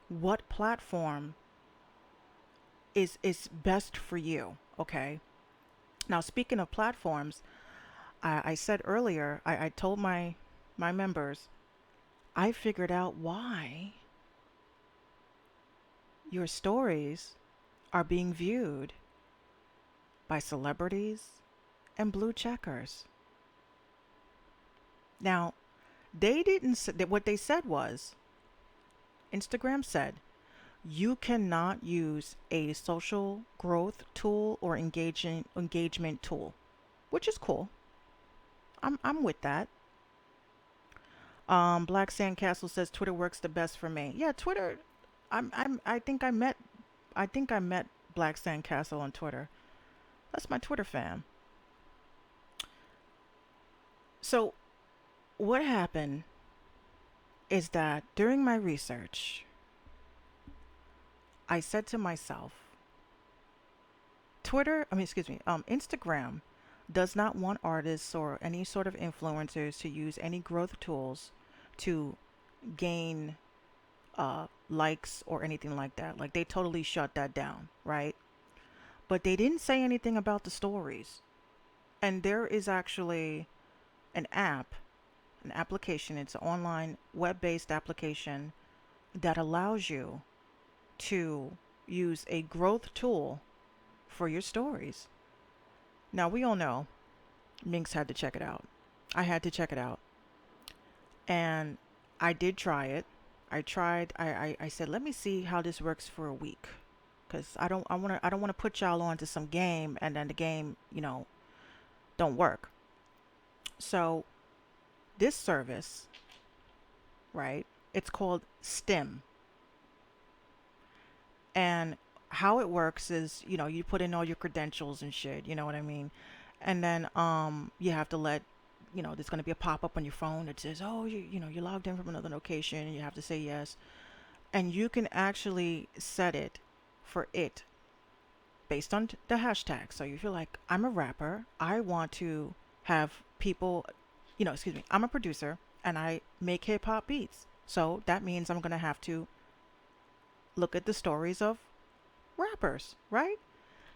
Speaker 2: what platform is best for you. Okay. Now, speaking of platforms, I said earlier, I told my members, I figured out why your stories are being viewed by celebrities and blue checkers. Now, they didn't say that. What they said was, Instagram said, you cannot use a social growth tool or engagement tool, which is cool. I'm with that. Black Sandcastle says Twitter works the best for me. Yeah, Twitter. I think I met Black Sandcastle on Twitter. That's my Twitter fam. So what happened is that during my research, I said to myself, Instagram does not want artists or any sort of influencers to use any growth tools to gain likes or anything like that. Like they totally shut that down, right? But they didn't say anything about the stories. And there is actually an an application. It's an online web-based application that allows you to use a growth tool for your stories. Now, we all know Minx had to check it out. I had to check it out. And I did try it. I said, let me see how this works for a week. Because I don't want to put y'all onto some game and then the game, don't work. So this service, right? It's called STEM. And how it works is, you put in all your credentials and shit, you know what I mean? And then you have to let, there's going to be a pop-up on your phone that says, oh, you're logged in from another location, and you have to say yes. And you can actually set it for it based on the hashtag. So you feel like I'm a rapper, I want to have people, excuse me, I'm a producer and I make hip hop beats. So that means I'm going to have to look at the stories of rappers, right?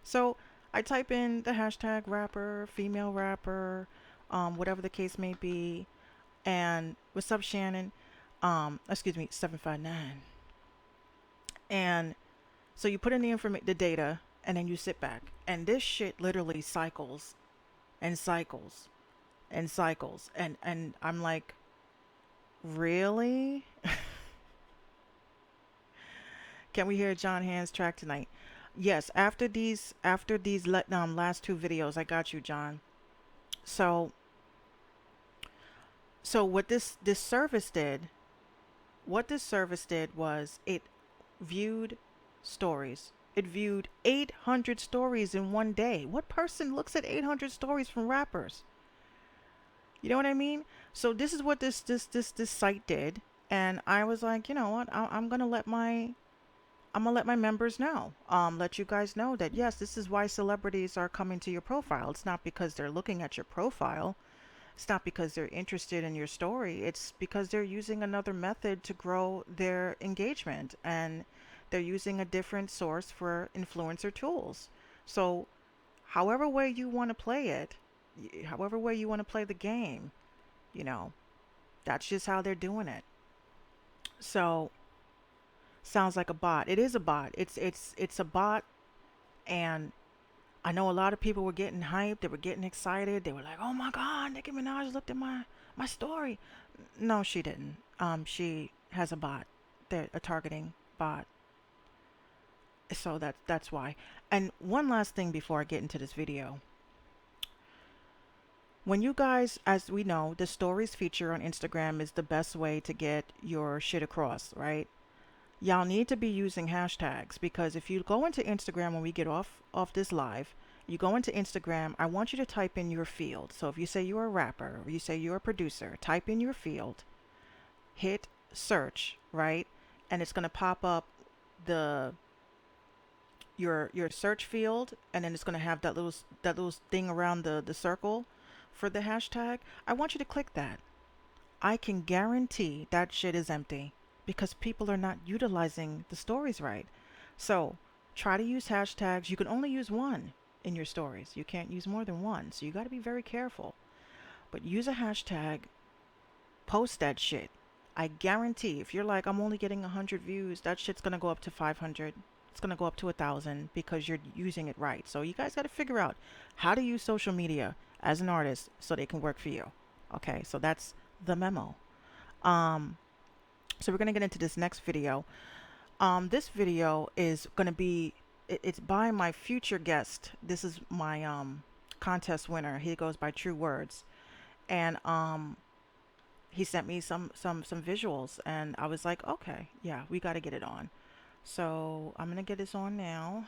Speaker 2: So I type in the hashtag rapper, female rapper, whatever the case may be, and what's up, Shannon? Excuse me, 759. And so you put in the data, and then you sit back, and this shit literally cycles and cycles and cycles, and I'm like, really? Can we hear John Hand's track tonight? Yes, after these last two videos, I got you, John. So what this service did, was it viewed stories. It viewed 800 stories in one day. What person looks at 800 stories from rappers? You know what I mean? So this is what this site did, and I was like, you know what? I'm gonna let my members know, let you guys know that yes, this is why celebrities are coming to your profile. It's not because they're looking at your profile. It's not because they're interested in your story. It's because they're using another method to grow their engagement, and they're using a different source for influencer tools. So, however way you want to play it, however way you want to play the game, you know, that's just how they're doing it. So, sounds like a bot. It is a bot. It's a bot, and I know a lot of people were getting hyped. They were getting excited. They were like, "Oh my God, Nicki Minaj looked at my story." No, she didn't. She has a bot. They're a targeting bot. So that's why. And one last thing before I get into this video. When you guys, as we know, the stories feature on Instagram is the best way to get your shit across, right? Y'all need to be using hashtags, because if you go into Instagram when we get off this live, you go into Instagram, I want you to type in your field. So if you say you're a rapper or you say you're a producer, type in your field, hit search, right? And it's going to pop up the your search field, and then it's going to have that little thing around the circle for the hashtag. I want you to click that. I can guarantee that shit is empty, because people are not utilizing the stories right. So try to use hashtags. You can only use one in your stories. You can't use more than one. So you got to be very careful. But use a hashtag, post that shit. I guarantee if you're like, I'm only getting 100 views, that shit's going to go up to 500. It's going to go up to 1,000 because you're using it right. So you guys got to figure out how to use social media as an artist so they can work for you. Okay, so that's the memo. So we're going to get into this next video. This video is going to be, it's by my future guest. This is my contest winner. He goes by True Words. And he sent me some visuals, and I was like, okay, yeah, we got to get it on. So I'm going to get this on now.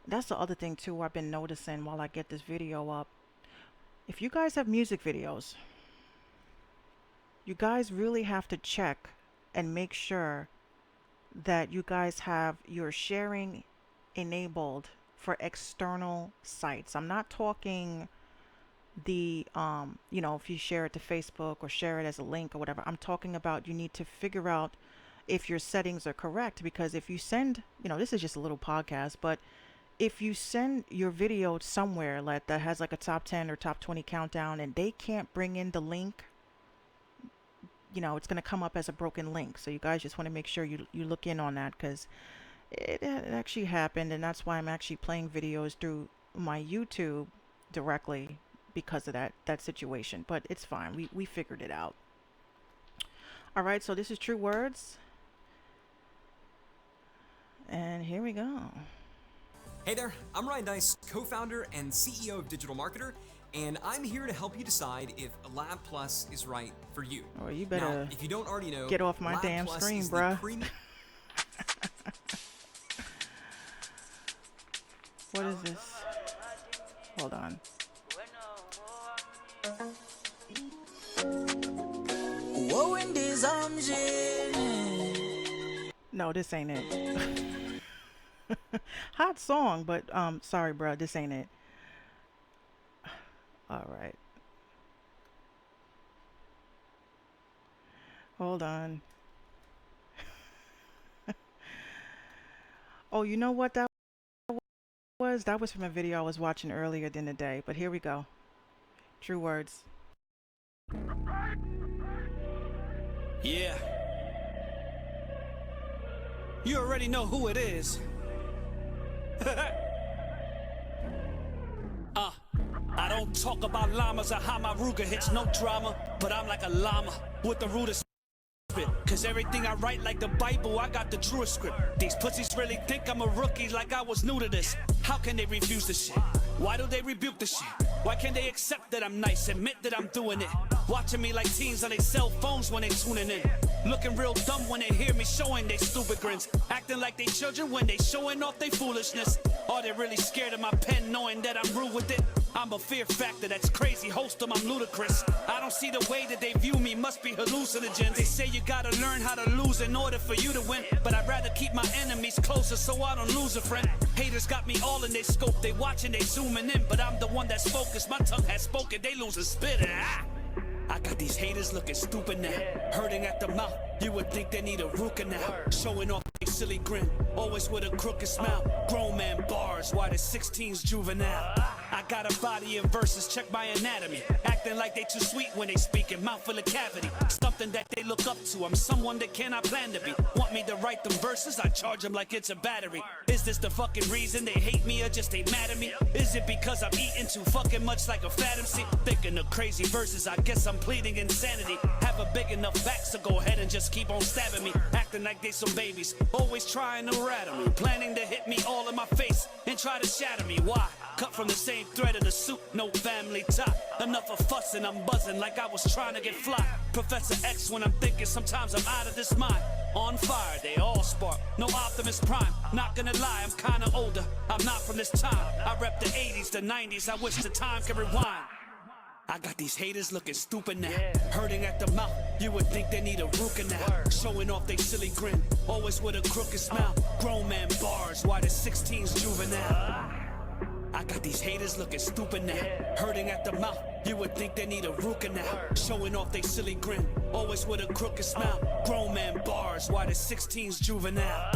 Speaker 2: That's the other thing too I've been noticing while I get this video up. If you guys have music videos, you guys really have to check and make sure that you guys have your sharing enabled for external sites. I'm not talking the if you share it to Facebook or share it as a link or whatever. I'm talking about you need to figure out if your settings are correct, because if you send, this is just a little podcast, but if you send your video somewhere like that has like a top 10 or top 20 countdown and they can't bring in the link, it's going to come up as a broken link. So you guys just want to make sure you look in on that, because it actually happened, and that's why I'm actually playing videos through my YouTube directly because of that situation. But it's fine. We figured it out. All right, so this is True Words. And here we go.
Speaker 3: Hey there, I'm Ryan Dice, co-founder and CEO of Digital Marketer, and I'm here to help you decide if Lab Plus is right for you.
Speaker 2: Oh, you better
Speaker 3: now, if you don't already know,
Speaker 2: get off my
Speaker 3: Lab
Speaker 2: damn
Speaker 3: Plus
Speaker 2: screen,
Speaker 3: is the
Speaker 2: bruh. What is this? Hold on. No, this ain't it. Hot song, but sorry, bro, this ain't it. All right, hold on. Oh, you know what that was? That was from a video I was watching earlier in the day. But here we go. True words.
Speaker 4: Yeah, you already know who it is. uh, I don't talk about llamas or how my Ruger hits no drama, but I'm like a llama with the rudest spit. Cause everything I write like the Bible, I got the truest script. These pussies really think I'm a rookie like I was new to this. How can they refuse the shit? Why do they rebuke the shit? Why can't they accept that I'm nice, admit that I'm doing it? Watching me like teens on their cell phones when they tuning in. Looking real dumb when they hear me showing they stupid grins. Acting like they children when they showing off their foolishness. Are they really scared of my pen knowing that I'm rude with it? I'm a fear factor that's crazy, host them, I'm ludicrous. I don't see the way that they view me, must be hallucinogens. They say you gotta learn how to lose in order for you to win, but I'd rather keep my enemies closer so I don't lose a friend. Haters got me all in their scope, they watching, they zooming in, but I'm the one that's focused, my tongue has spoken, they losing spit. I got these haters looking stupid now, hurting at the mouth. You would think they need a root canal, showing off a silly grin, always with a crooked smile. Grown man bars, why the 16's juvenile. I got a body in verses, check my anatomy. Acting like they too sweet when they speaking, mouth full of cavity. Something that they look up to, I'm someone they cannot plan to be. Want me to write them verses, I charge them like it's a battery. Is this the fucking reason they hate me or just they mad at me? Is it because I'm eating too fucking much like a fat MC? Thinking of crazy verses, I guess I'm pleading insanity. Have a big enough back, so go ahead and just keep on stabbing me. Acting like they some babies, always trying to rattle me. Planning to hit me all in my face and try to shatter me. Why? Cut from the same thread of the suit, no family tie. Enough of fussing, I'm buzzing like I was trying to get fly. Professor X when I'm thinking, sometimes I'm out of this mind. On fire, they all spark, no Optimus Prime. Not gonna lie, I'm kinda older, I'm not from this time. I rep the 80s, the 90s, I wish the time could rewind. I got these haters looking stupid now, hurting at the mouth. You would think they need a root canal, showing off they silly grin, always with a crooked smile. Grown man bars, why the 16's juvenile. I got these haters looking stupid now, hurting at the mouth. You would think they need a root canal, showing off they silly grin, always with a crooked smile. Grown man bars, why the 16's juvenile.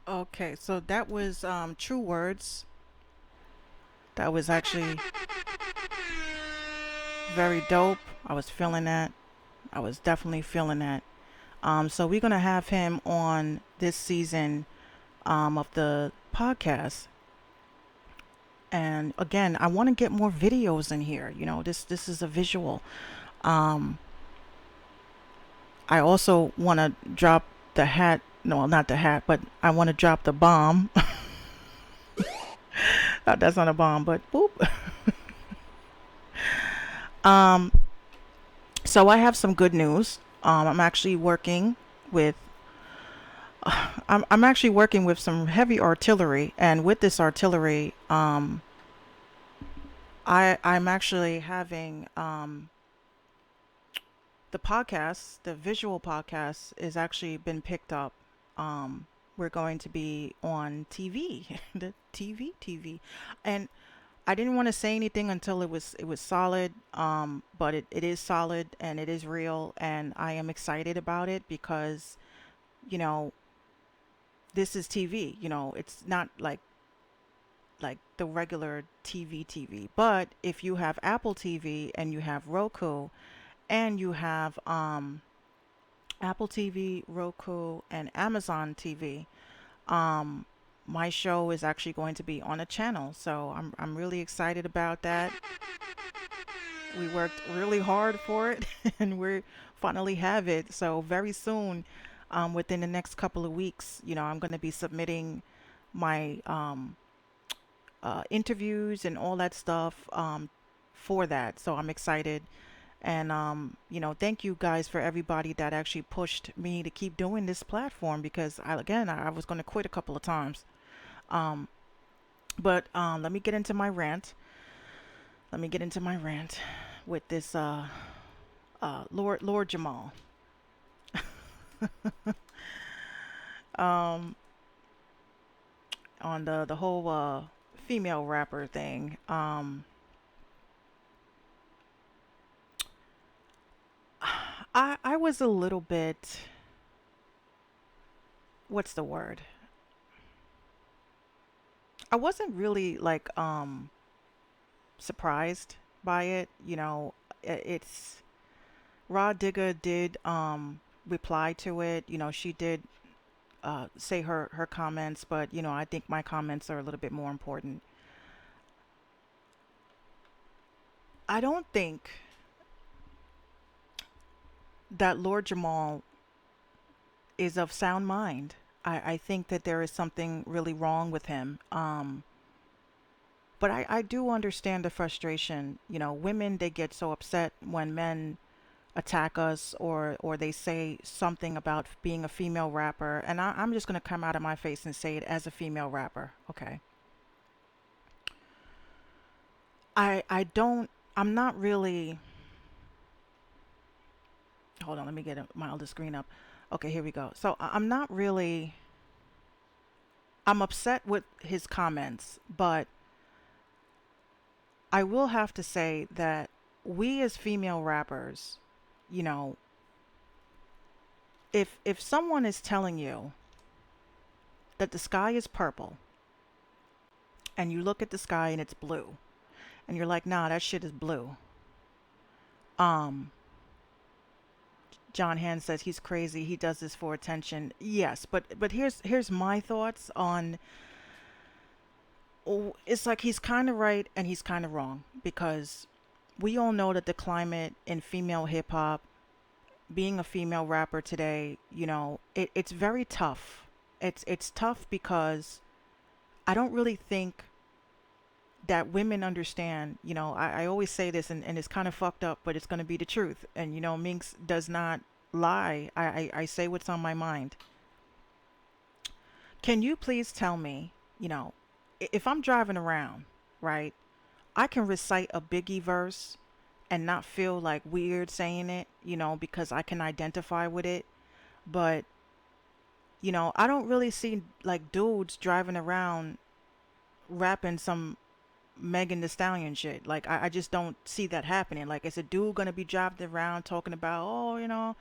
Speaker 2: Okay, so that was True Words. That was actually very dope. I was feeling that. I was definitely feeling that. So we're gonna have him on this season of the podcast. And again, I want to get more videos in here. You know, this is a visual. Um, I also want to drop the hat. No, not the hat, but I want to drop the bomb. That's not a bomb, but boop. um, so I have some good news. I'm actually working with. I'm actually working with some heavy artillery, and with this artillery, I'm actually having the podcast, the visual podcast, is actually been picked up. We're going to be on TV, the TV, and I didn't want to say anything until it was solid. But it is solid and it is real, and I am excited about it because, you know, this is TV. You know, it's not like the regular TV. But if you have Apple TV and you have Roku and you have Apple TV, Roku, and Amazon TV, um, my show is actually going to be on a channel. So I'm really excited about that. We worked really hard for it, and we finally have it. So very soon, within the next couple of weeks, you know, I'm going to be submitting my interviews and all that stuff for that. So I'm excited. And thank you guys for everybody that actually pushed me to keep doing this platform because I was going to quit a couple of times. Um, but let me get into my rant. Let me get into my rant with this Lord Jamal. Um, on the whole female rapper thing. I was a little bit, what's the word? I wasn't really like surprised by it. It's Raw Digga did reply to it. She did say her comments, but I think my comments are a little bit more important. I don't think that Lord Jamal is of sound mind. I think that there is something really wrong with him. But I do understand the frustration. Women, they get so upset when men attack us or they say something about being a female rapper. And I'm just going to come out of my face and say it as a female rapper. Okay. I'm not really. Hold on, let me get my other screen up. Okay, here we go. So I'm not really. I'm upset with his comments, but I will have to say that we as female rappers, you know, if someone is telling you that the sky is purple and you look at the sky and it's blue and you're like, nah, that shit is blue. Um, John Hand says he's crazy. He does this for attention. Yes, but here's my thoughts on. It's like he's kind of right and he's kind of wrong because we all know that the climate in female hip hop, being a female rapper today, it's very tough. It's tough because I don't really think that women understand. I always say this and it's kind of fucked up, but it's going to be the truth. And Minx does not lie. I say what's on my mind. Can you please tell me, if I'm driving around, right, I can recite a Biggie verse and not feel like weird saying it, because I can identify with it. But, I don't really see like dudes driving around rapping some Megan Thee Stallion shit. Like, I just don't see that happening. Like, is a dude gonna be driving around talking about, oh,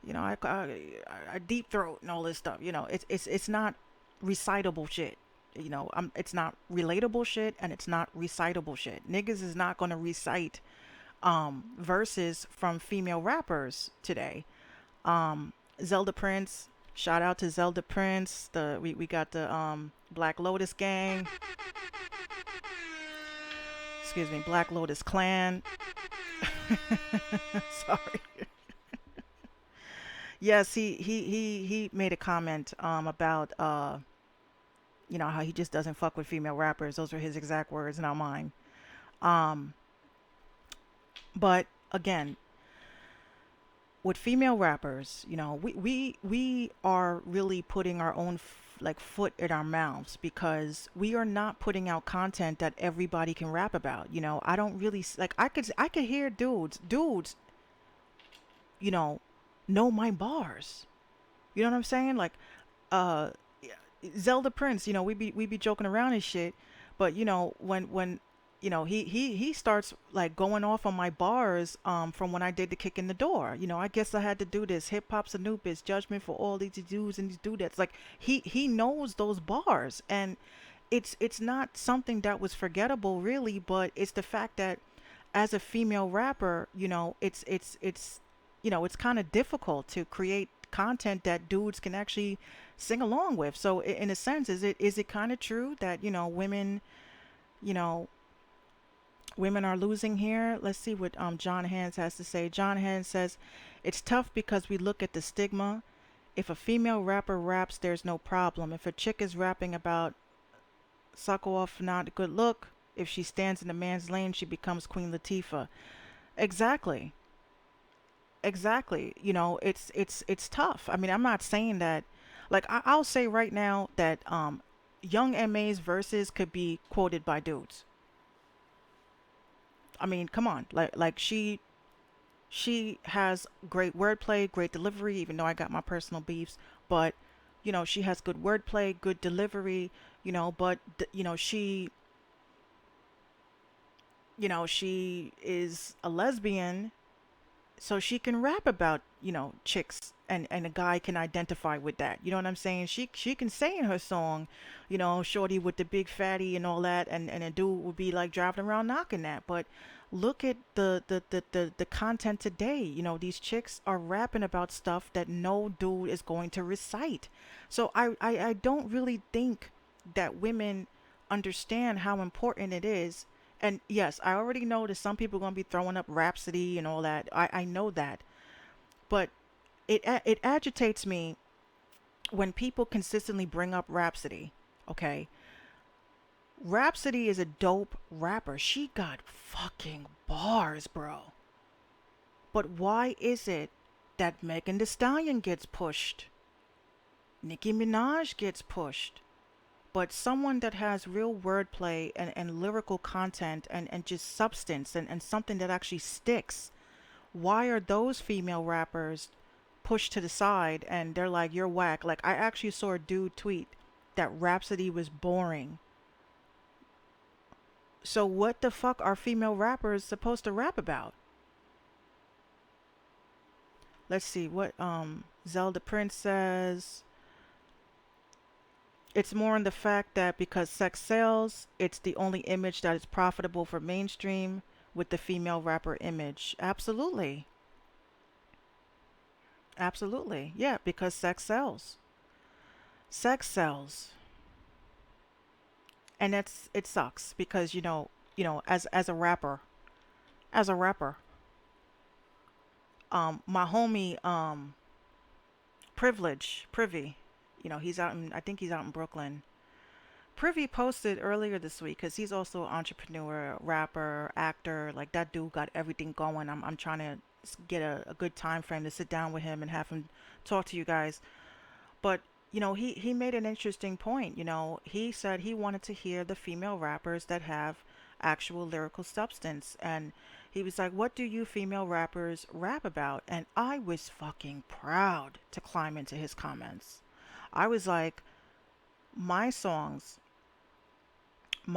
Speaker 2: I deep throat and all this stuff. It's not recitable shit. It's not relatable shit and it's not recitable shit. Niggas is not gonna recite verses from female rappers today. Zelda Prince, shout out to Zelda Prince. We got the Black Lotus gang. Excuse me, Black Lotus Clan. Sorry. Yes, he made a comment about how he just doesn't fuck with female rappers. Those are his exact words, not mine. Um, but again, with female rappers, we are really putting our own foot in our mouths because we are not putting out content that everybody can rap about. I don't really like. I could hear dudes, know my bars. You know what I'm saying? Like, uh, Zelda Prince. We be joking around and shit, but when he starts like going off on my bars from when I did the kick in the door. I guess I had to do this. Hip hop's a noob is judgment for all these dudes and these dudettes. Like he knows those bars, and it's not something that was forgettable really, but it's the fact that as a female rapper, it's kind of difficult to create content that dudes can actually sing along with. So in a sense, is it kind of true that women, you know women are losing here? Let's see what John Hands has to say. John Hands says, it's tough because we look at the stigma. If a female rapper raps, there's no problem. If a chick is rapping about suck off, not a good look. If she stands in a man's lane, she becomes Queen Latifah. Exactly. Exactly. You know, it's tough. I mean, I'm not saying that. Like, I'll say right now that Young MA's verses could be quoted by dudes. I mean, come on. Like she has great wordplay, great delivery, even though I got my personal beefs, but you know, she has good wordplay, good delivery, you know, but she is a lesbian, so she can rap about, chicks, and a guy can identify with that. You know what I'm saying? She can say in her song, shorty with the big fatty and all that, and a dude would be like driving around knocking that. But look at the content today. You know, these chicks are rapping about stuff that no dude is going to recite. So I don't really think that women understand how important it is. And yes, I already know that some people are going to be throwing up Rhapsody and all that. I know that. But it agitates me when people consistently bring up Rhapsody. Okay? Rhapsody is a dope rapper. She got fucking bars, bro. But why is it that Megan Thee Stallion gets pushed? Nicki Minaj gets pushed? But someone that has real wordplay and lyrical content and just substance and something that actually sticks, why are those female rappers pushed to the side and they're like, you're whack? Like, I actually saw a dude tweet that Rhapsody was boring. So what the fuck are female rappers supposed to rap about? Let's see what Zelda Prince says. It's more in the fact that because sex sells, it's the only image that is profitable for mainstream with the female rapper image. Absolutely. Absolutely. Yeah, because sex sells. Sex sells. And it sucks because as a rapper, as a rapper, my homie Privy, he's out in, I think he's out in Brooklyn. Privy posted earlier this week because he's also an entrepreneur, rapper, actor. Like, that dude got everything going. I'm trying to get a good time frame to sit down with him and have him talk to you guys. But he made an interesting point. He said he wanted to hear the female rappers that have actual lyrical substance, and he was like, what do you female rappers rap about? And I was fucking proud to climb into his comments. I was like, my songs, we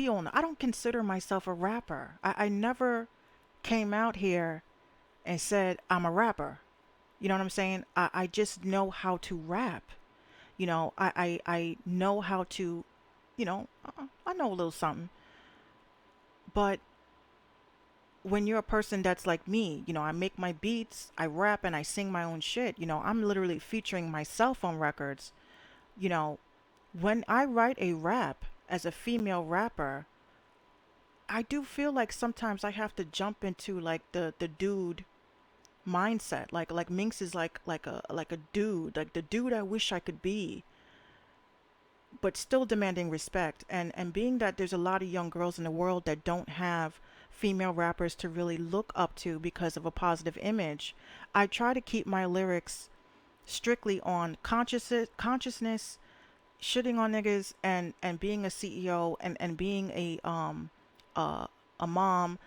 Speaker 2: all know I don't consider myself a rapper. I never came out here and said I'm a rapper. You know what I'm saying? I just know how to rap. I know how to, I know a little something. But when you're a person that's like me, I make my beats, I rap, and I sing my own shit. I'm literally featuring myself on records. When I write a rap as a female rapper, I do feel like sometimes I have to jump into like the dude mindset. Like Minx is like a dude, like the dude I wish I could be, but still demanding respect. And being that there's a lot of young girls in the world that don't have female rappers to really look up to because of a positive image, I try to keep my lyrics strictly on consciousness, shitting on niggas, and being a CEO, and being a mom.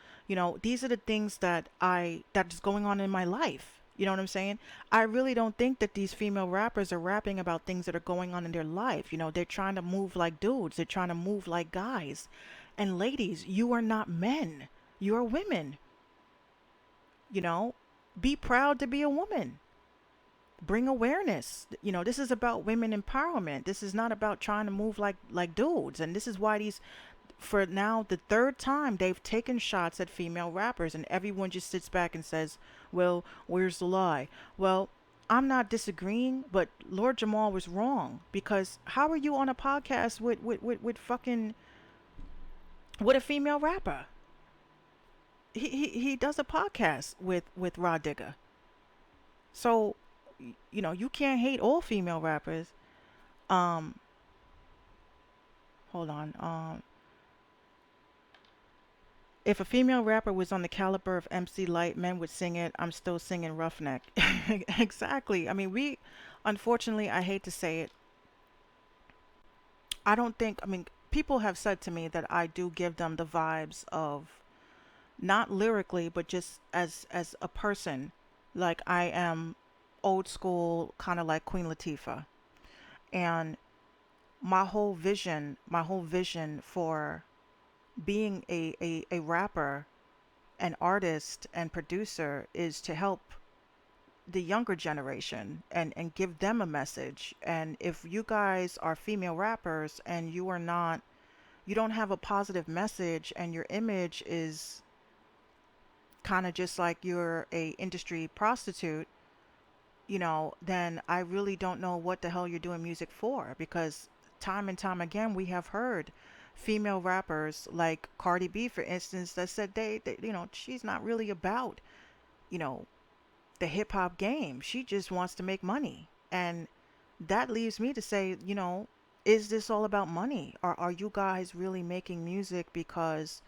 Speaker 2: These are the things that's going on in my life. You know what I'm saying? I really don't think that these female rappers are rapping about things that are going on in their life. They're trying to move like dudes. They're trying to move like guys. And ladies, you are not men. You are women. Be proud to be a woman. Bring awareness. This is about women empowerment. This is not about trying to move like dudes. And this is why for now, the third time they've taken shots at female rappers, and everyone just sits back and says, well, where's the lie? Well, I'm not disagreeing, but Lord Jamal was wrong, because how are you on a podcast with fucking with a female rapper? He does a podcast with Rod Digger. So you can't hate all female rappers. hold on. If a female rapper was on the caliber of MC Light, men would sing it. I'm still singing Roughneck. Exactly. I mean, unfortunately, I hate to say it. I don't think, I mean, people have said to me that I do give them the vibes of, not lyrically, but just as a person. Like I am old school, kind of like Queen Latifah. And my whole vision for being a rapper, an artist and producer is to help the younger generation and give them a message. And if you guys are female rappers and you don't have a positive message and your image is kind of just like you're a industry prostitute, then I really don't know what the hell you're doing music for, because time and time again we have heard female rappers like Cardi B, for instance, that said she's not really about, you know, the hip hop game. She just wants to make money. And that leaves me to say, is this all about money? Or are you guys really making music because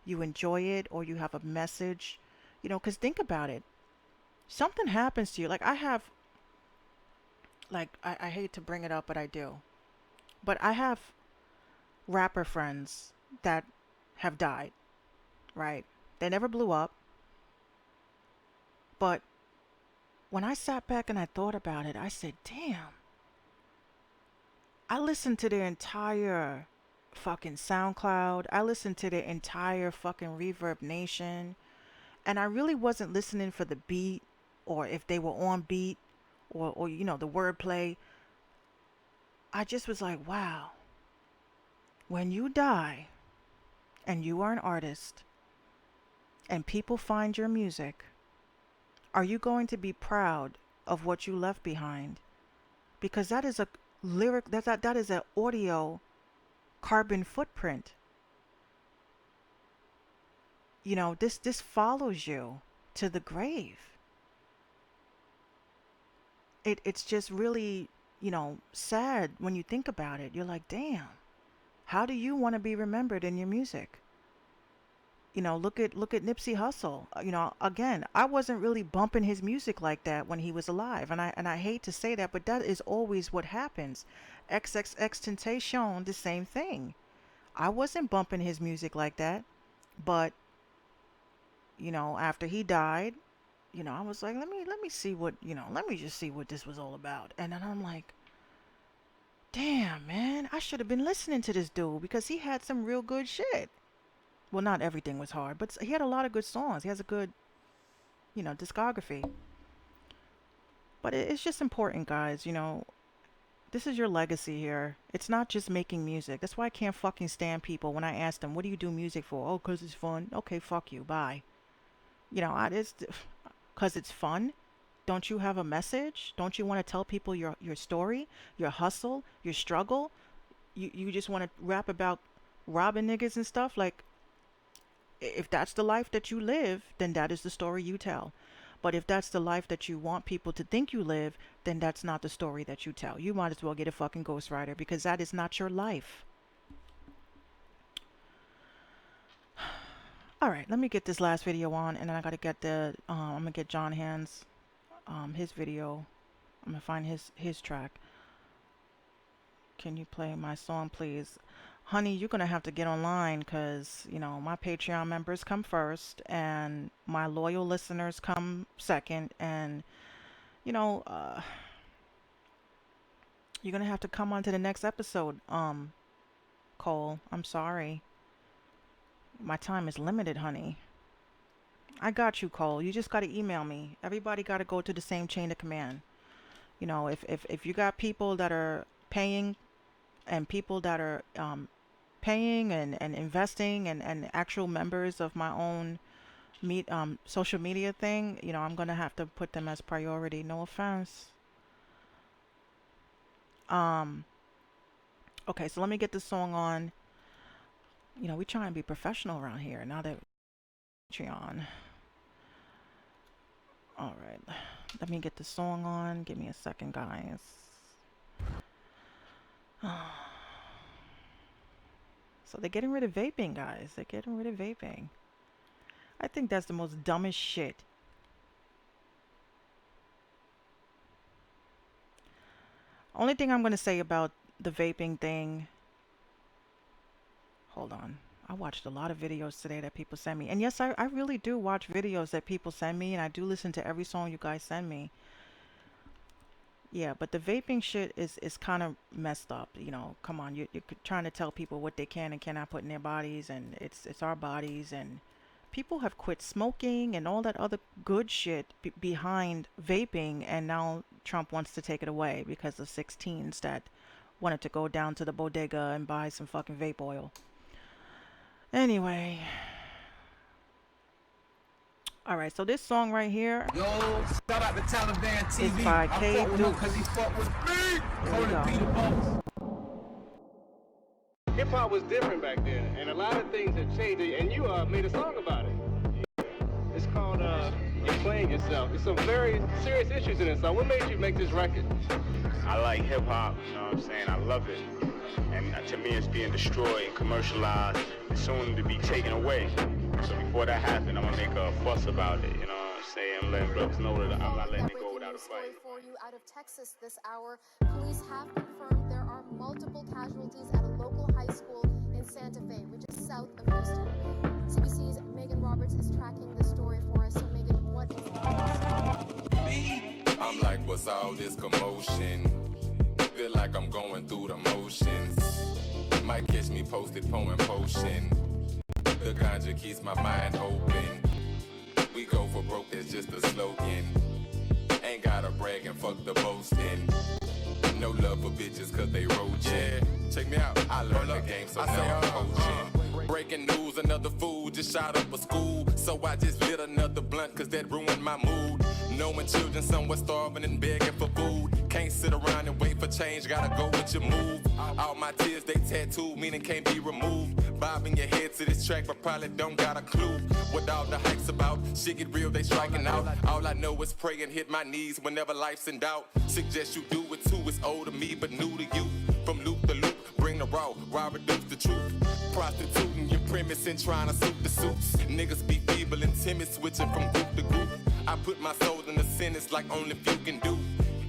Speaker 2: you enjoy it or you have a message? Because think about it. Something happens to you. Like I have, like, I hate to bring it up, but I do. But I have rapper friends that have died, right? They never blew up. But when I sat back and I thought about it, I said, damn, I listened to their entire fucking SoundCloud. I listened to their entire fucking Reverb Nation. And I really wasn't listening for the beat or if they were on beat or the wordplay. I just was like, wow, when you die and you are an artist and people find your music, are you going to be proud of what you left behind? Because that is a lyric, that is an audio carbon footprint. This follows you to the grave. It's just really, sad when you think about it. You're like, damn, how do you want to be remembered in your music? Look at Nipsey Hussle. Again, I wasn't really bumping his music like that when he was alive, and I hate to say that, but that is always what happens. XXXTentacion, the same thing. I wasn't bumping his music like that, but after he died, I was like, let me see what, let me just see what this was all about. And then I'm like, damn, man, I should have been listening to this dude because he had some real good shit. Well, not everything was hard, but he had a lot of good songs. He has a good, discography. But it's just important, guys. This is your legacy here. It's not just making music. That's why I can't fucking stand people when I ask them, what do you do music for? Oh, 'cause it's fun. Okay, fuck you. Bye. It's 'cause it's fun. Don't you have a message? Don't you want to tell people your story, your hustle, your struggle? You just want to rap about robbing niggas and stuff? Like, if that's the life that you live, then that is the story you tell. But if that's the life that you want people to think you live, then that's not the story that you tell. You might as well get a fucking ghostwriter because that is not your life. All right, let me get this last video on, and then I gotta get I'm gonna get John Hand's, his video. I'm gonna find his track. Can you play my song, please? Honey, you're gonna have to get online because, my Patreon members come first and my loyal listeners come second. And, you're gonna have to come on to the next episode, Cole. I'm sorry. My time is limited, honey. I got you, Cole. You just gotta email me. Everybody gotta go to the same chain of command. If you got people that are paying and people that are paying and investing and actual members of my own social media thing, I'm gonna have to put them as priority. No offense. Okay, so let me get this song on. We try and be professional around here now that Patreon. All right, let me get the song on. Give me a second, guys. So they're getting rid of vaping, guys. They're getting rid of vaping. I think that's the most dumbest shit. Only thing I'm going to say about the vaping thing. Hold on. I watched a lot of videos today that people send me. And yes, I really do watch videos that people send me. And I do listen to every song you guys send me. Yeah, but the vaping shit is kind of messed up. You know, come on. You're trying to tell people what they can and cannot put in their bodies. And it's our bodies. And people have quit smoking and all that other good shit behind vaping. And now Trump wants to take it away because of 16s that wanted to go down to the bodega and buy some fucking vape oil. Anyway. Alright, so this song right here.
Speaker 5: Yo, shout out to Taliban TV.
Speaker 2: It's by K Duke.
Speaker 5: Because he fuck with me.
Speaker 2: Here we go.
Speaker 6: Hip hop was different back then, and a lot of things have changed. And you made a song about it. It's called "You're Playing Yourself." There's some very serious issues in it. So, what made you make this record?
Speaker 7: I like hip hop. You know what I'm saying? I love it. And to me, it's being destroyed and commercialized, and soon to be taken away. So before that happens, I'm gonna make a fuss about it. You know what I'm saying? I'm letting brothers know that I'm not letting it go without a fight.
Speaker 8: For you out of Texas this hour, police have confirmed there are multiple casualties at a local high school in Santa Fe, which is south of Houston. CBC's Megan Roberts is tracking the story for us. So Megan, what is the
Speaker 9: I'm like, what's all this commotion? Feel like I'm going through the motions. Might catch me posted pouring potion. The ganja keeps my mind open. We go for broke, that's just a slogan. Ain't gotta brag and fuck the boasting. No love for bitches cause they roach. Yeah, check me out. I learned the game, so now I'm coaching. Breaking news, another fool just shot up a school. So I just lit another blunt cause that ruined my mood. Knowing children somewhere starving and begging for food. Can't sit around and wait for change, gotta go with your move. All my tears, they tattooed, meaning can't be removed. Bobbing your head to this track, but probably don't got a clue what all the hype's about. Shit get real, they striking out. All I know is pray and hit my knees whenever life's in doubt. Suggest you do it too, it's old to me, but new to you. From loop to loop, bring the raw, reduce the truth. Prostituting your premise and trying to suit the suits. Niggas be feeble and timid, switching from group to group. I put my soul in a sentence like only few can do.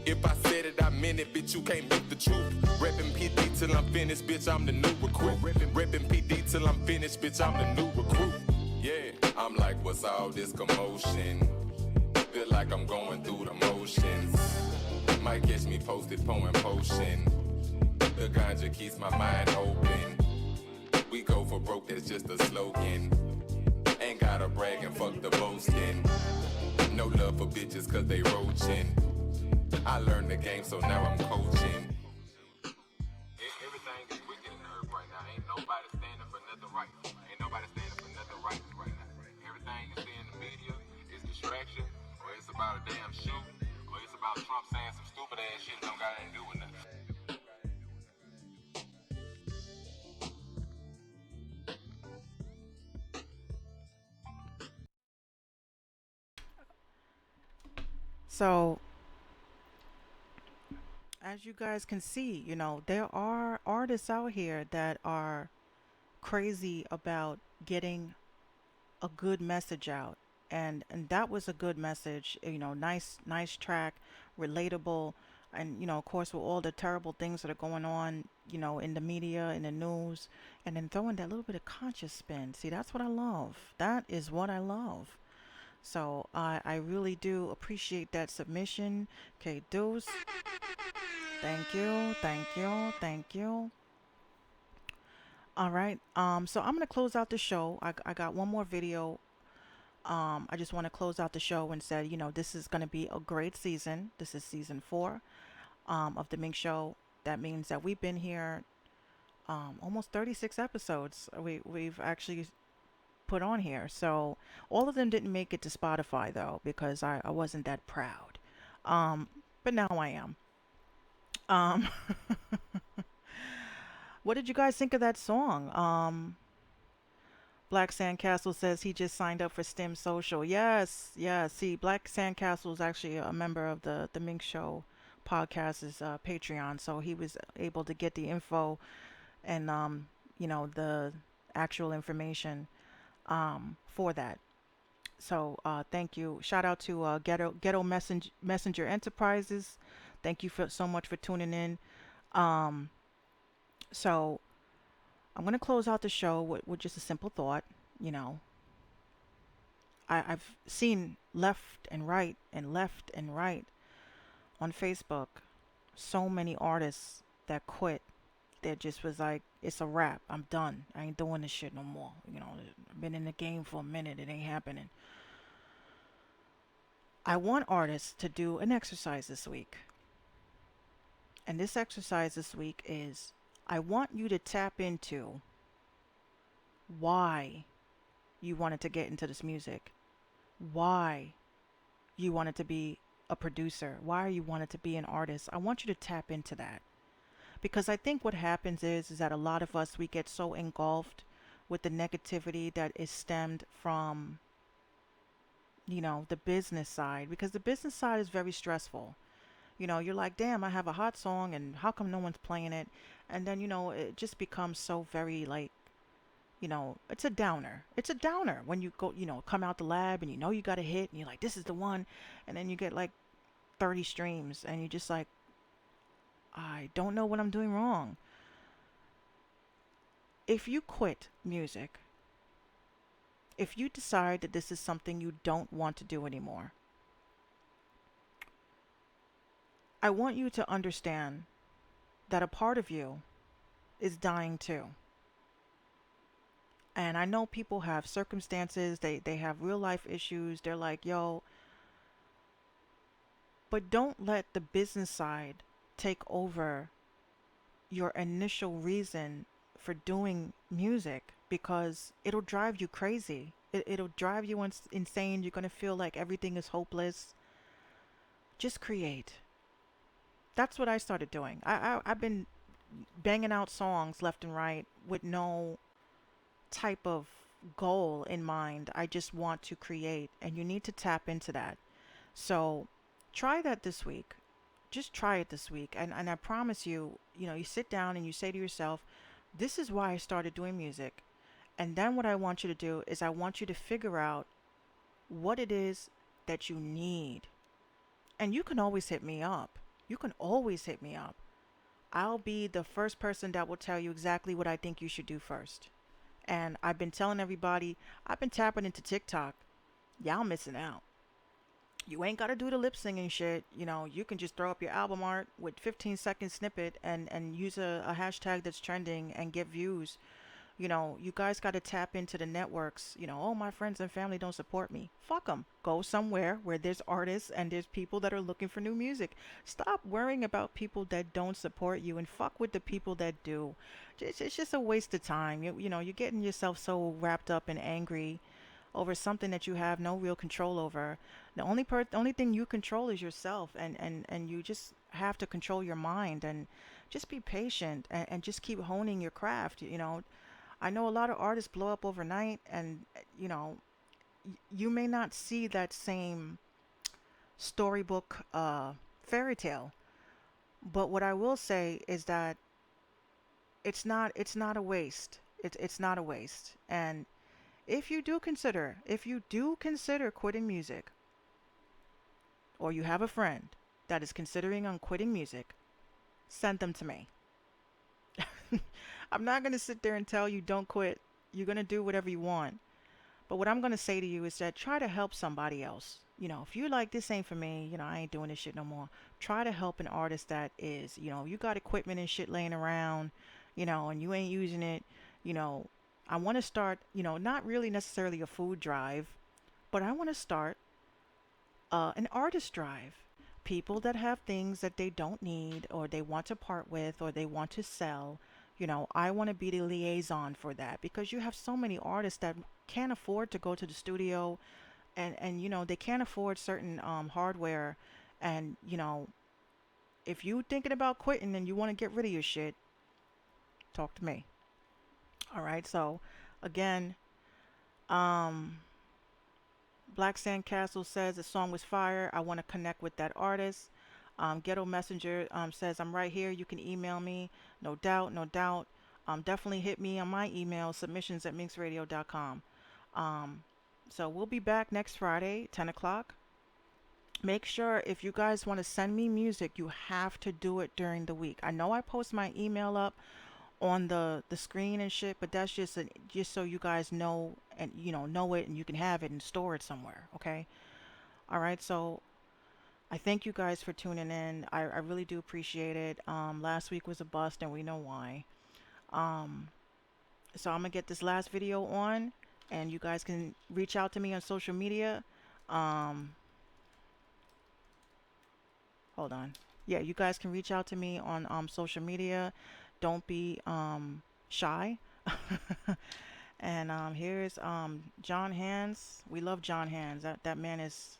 Speaker 9: If I said it, I meant it, bitch, you can't beat the truth. Reppin' PD till I'm finished, bitch, I'm the new recruit. Reppin' PD till I'm finished, bitch, I'm the new recruit. Yeah, I'm like, what's all this commotion? Feel like I'm going through the motions. Might catch me posted pouring potion. The ganja keeps my mind open. We go for broke, that's just a slogan. Ain't gotta brag and fuck the boasting. No love for bitches cause they roaching. I learned the game, so now I'm coaching. Everything is wicked and herb right now. Ain't nobody standing for nothing right. Ain't nobody standing for nothing right right now. Everything you see in the media is distraction, or it's about a damn shooting, or it's about Trump saying some stupid ass shit that don't got anything to do with nothing.
Speaker 2: So, as you guys can see, you know, there are artists out here that are crazy about getting a good message out. And that was a good message, you know, nice track, relatable, and you know, of course, with all the terrible things that are going on, you know, in the media, in the news, and then throwing that little bit of conscious spin. See, that's what I love. That is what I love. So I really do appreciate that submission. Okay, Deuce. Thank you, thank you, thank you. All right. So I'm gonna close out the show. I got one more video. I just want to close out the show and said, you know, this is gonna be a great season. This is season 4 of the Minx Show. That means that we've been here almost 36 episodes. We've actually put on here. So all of them didn't make it to Spotify though, because I wasn't that proud. But now I am. What did you guys think of that song? Black Sandcastle says he just signed up for STEM Social. Yes, yeah. See, Black Sandcastle is actually a member of the Minx Show podcast's Patreon, so he was able to get the info, and the actual information for that. So thank you. Shout out to Ghetto Messenger Enterprises. Thank you for so much for tuning in. Um, so I'm gonna close out the show with just a simple thought. You know, I've seen left and right on Facebook so many artists that quit. That just was like, it's a wrap. I'm done. I ain't doing this shit no more. I've been in the game for a minute. It ain't happening. I want artists to do an exercise this week. And this exercise this week is, I want you to tap into why you wanted to get into this music, why you wanted to be a producer, why you wanted to be an artist. I want you to tap into that. Because I think what happens is that a lot of us, we get so engulfed with the negativity that is stemmed from, the business side. Because the business side is very stressful. You're like, damn, I have a hot song and how come no one's playing it? And then, it just becomes so very like, it's a downer. It's a downer when you go, come out the lab and you got a hit and you're like, this is the one. And then you get like 30 streams and you're just like, I don't know what I'm doing wrong. If you quit music, if you decide that this is something you don't want to do anymore, I want you to understand that a part of you is dying too. And I know people have circumstances, they have real life issues. They're like, yo, but don't let the business side take over your initial reason for doing music, because it'll drive you crazy. It'll drive you insane. You're going to feel like everything is hopeless. Just create. That's what I started doing. I've been banging out songs left and right with no type of goal in mind. I just want to create, and you need to tap into that. So try that this week. Just try it this week. And I promise you, you sit down and you say to yourself, this is why I started doing music. And then what I want you to do is I want you to figure out what it is that you need. And you can always hit me up. You can always hit me up. I'll be the first person that will tell you exactly what I think you should do first. And I've been telling everybody, I've been tapping into TikTok. Y'all missing out. You ain't got to do the lip singing shit. You can just throw up your album art with 15-second snippet and use a hashtag that's trending and get views. You guys got to tap into the networks. Oh, my friends and family don't support me. Fuck them. Go somewhere where there's artists and there's people that are looking for new music. Stop worrying about people that don't support you and fuck with the people that do. It's just a waste of time. You're getting yourself so wrapped up and angry over something that you have no real control over. The only thing you control is yourself, and you just have to control your mind and just be patient and just keep honing your craft. I know a lot of artists blow up overnight, and you may not see that same storybook fairy tale, but what I will say is that it's not a waste. It's not a waste. And if you do consider quitting music, or you have a friend that is considering on quitting music, send them to me. I'm not going to sit there and tell you don't quit. You're going to do whatever you want. But what I'm going to say to you is that try to help somebody else. If you're like, this ain't for me, I ain't doing this shit no more. Try to help an artist that is, you got equipment and shit laying around, and you ain't using it. I want to start, not really necessarily a food drive, but I want to start an artist drive. People that have things that they don't need, or they want to part with, or they want to sell. I want to be the liaison for that, because you have so many artists that can't afford to go to the studio, and they can't afford certain hardware. And if you thinking about quitting and you want to get rid of your shit, talk to me. All right. So again, Black Sandcastle says the song was fire. I want to connect with that artist. Ghetto Messenger says, I'm right here. You can email me. No doubt, no doubt. definitely hit me on my email, submissions@minxradio.com. So we'll be back next Friday, 10 o'clock. Make sure if you guys want to send me music, you have to do it during the week. I know I post my email up on the screen and shit, but that's just so you guys know, and know it, and you can have it and store it somewhere. Okay. All right. So I thank you guys for tuning in. I really do appreciate it. Last week was a bust, and we know why. So I'm gonna get this last video on, and you guys can reach out to me on social media. Hold on. Yeah, you guys can reach out to me on social media. Don't be shy. And here's John Hands. We love John Hands. That man is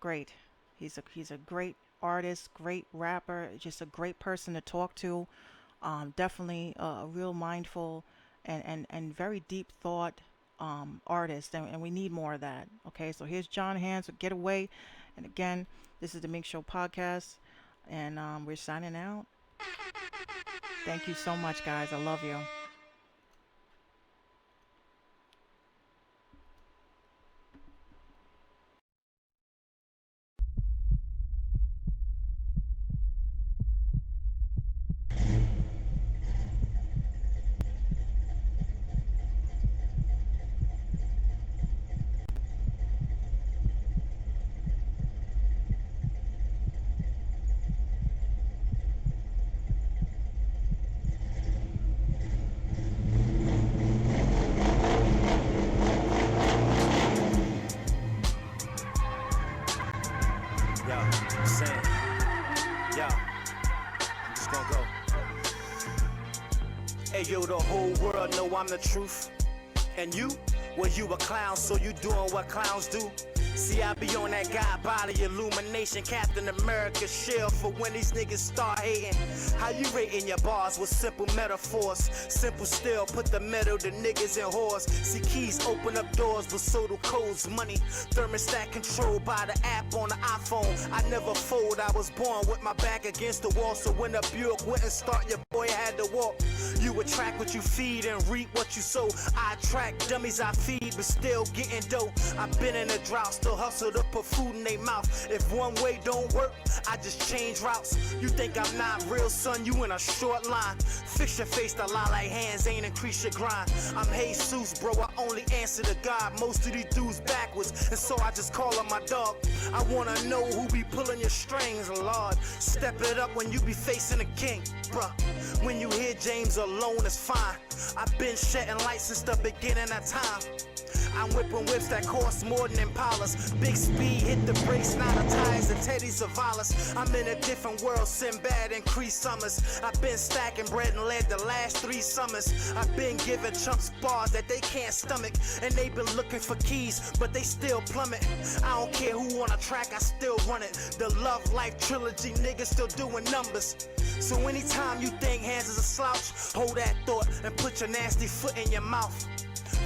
Speaker 2: great. He's a great artist, great rapper, just a great person to talk to. Definitely a real mindful and very deep thought artist, and we need more of that. Okay, so here's John Hands with Get Away. And again, this is the Minx Show podcast, and we're signing out. Thank you so much, guys. I love you.
Speaker 10: Hey yo, the whole world know I'm the truth. And you? Well, you a clown, so you doing what clowns do. See, I be on that God body illumination, Captain America shield for when these niggas start hating. How you rating your bars with simple metaphors? Simple still, put the metal to niggas and whores. See, keys open up doors, but so do codes, money. Thermostat controlled by the app on the iPhone. I never fold, I was born with my back against the wall. So when the Buick wouldn't start, your boy had to walk. You attract what you feed and reap what you sow. I attract dummies I feed, but still getting dough. I've been in a drought, still hustle to put food in their mouth. If one way don't work, I just change routes. You think I'm not real, son? You in a short line. Fix your face to lie like hands, ain't increase your grind. I'm Jesus, bro, I only answer to God. Most of these dudes backwards, and so I just call him my dog. I wanna know who be pulling your strings, Lord. Step it up when you be facing a king, bruh. When you hear James alone, it's fine. I've been shedding light since the beginning of time. I'm whipping whips that cost more than Impalas. Big speed, hit the brakes, not the tires and Teddy Savalas. I'm in a different world, Sinbad and Cree Summers. I've been stacking bread and lead the last 3 summers. I've been giving chumps bars that they can't stomach. And they been looking for keys, but they still plummet. I don't care who on a track, I still run it. The Love Life trilogy, niggas still doing numbers. So anytime you think hands is a slouch, hold that thought and put your nasty foot in your mouth.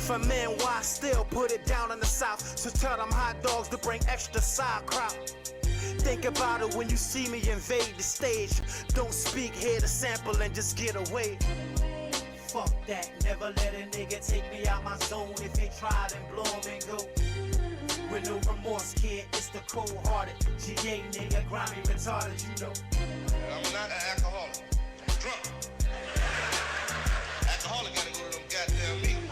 Speaker 10: For men, why still put it down in the South? So tell them hot dogs to bring extra sauerkraut. Think about it when you see me invade the stage. Don't speak, hear the sample and just get away. Fuck that, never let a nigga take me out my zone. If they try, then blow 'em and go. With no remorse, kid, it's the cold-hearted GA nigga, grimy, retarded, you know.
Speaker 11: I'm not an alcoholic, I'm drunk. Alcoholic gotta go to them goddamn meetings.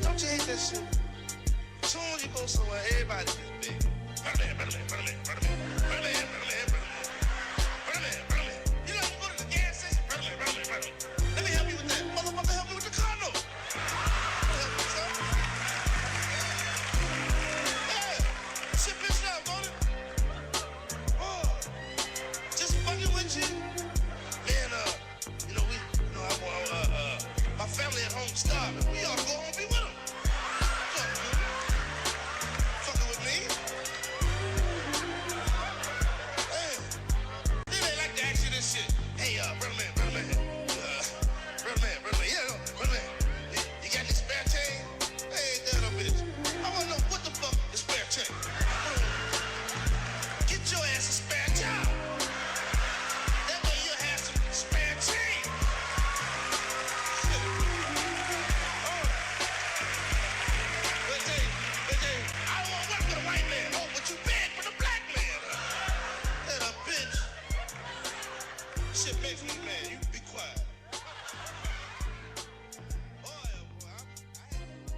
Speaker 11: Don't you hate that shit? As soon as you go somewhere, everybody just big. Run a man.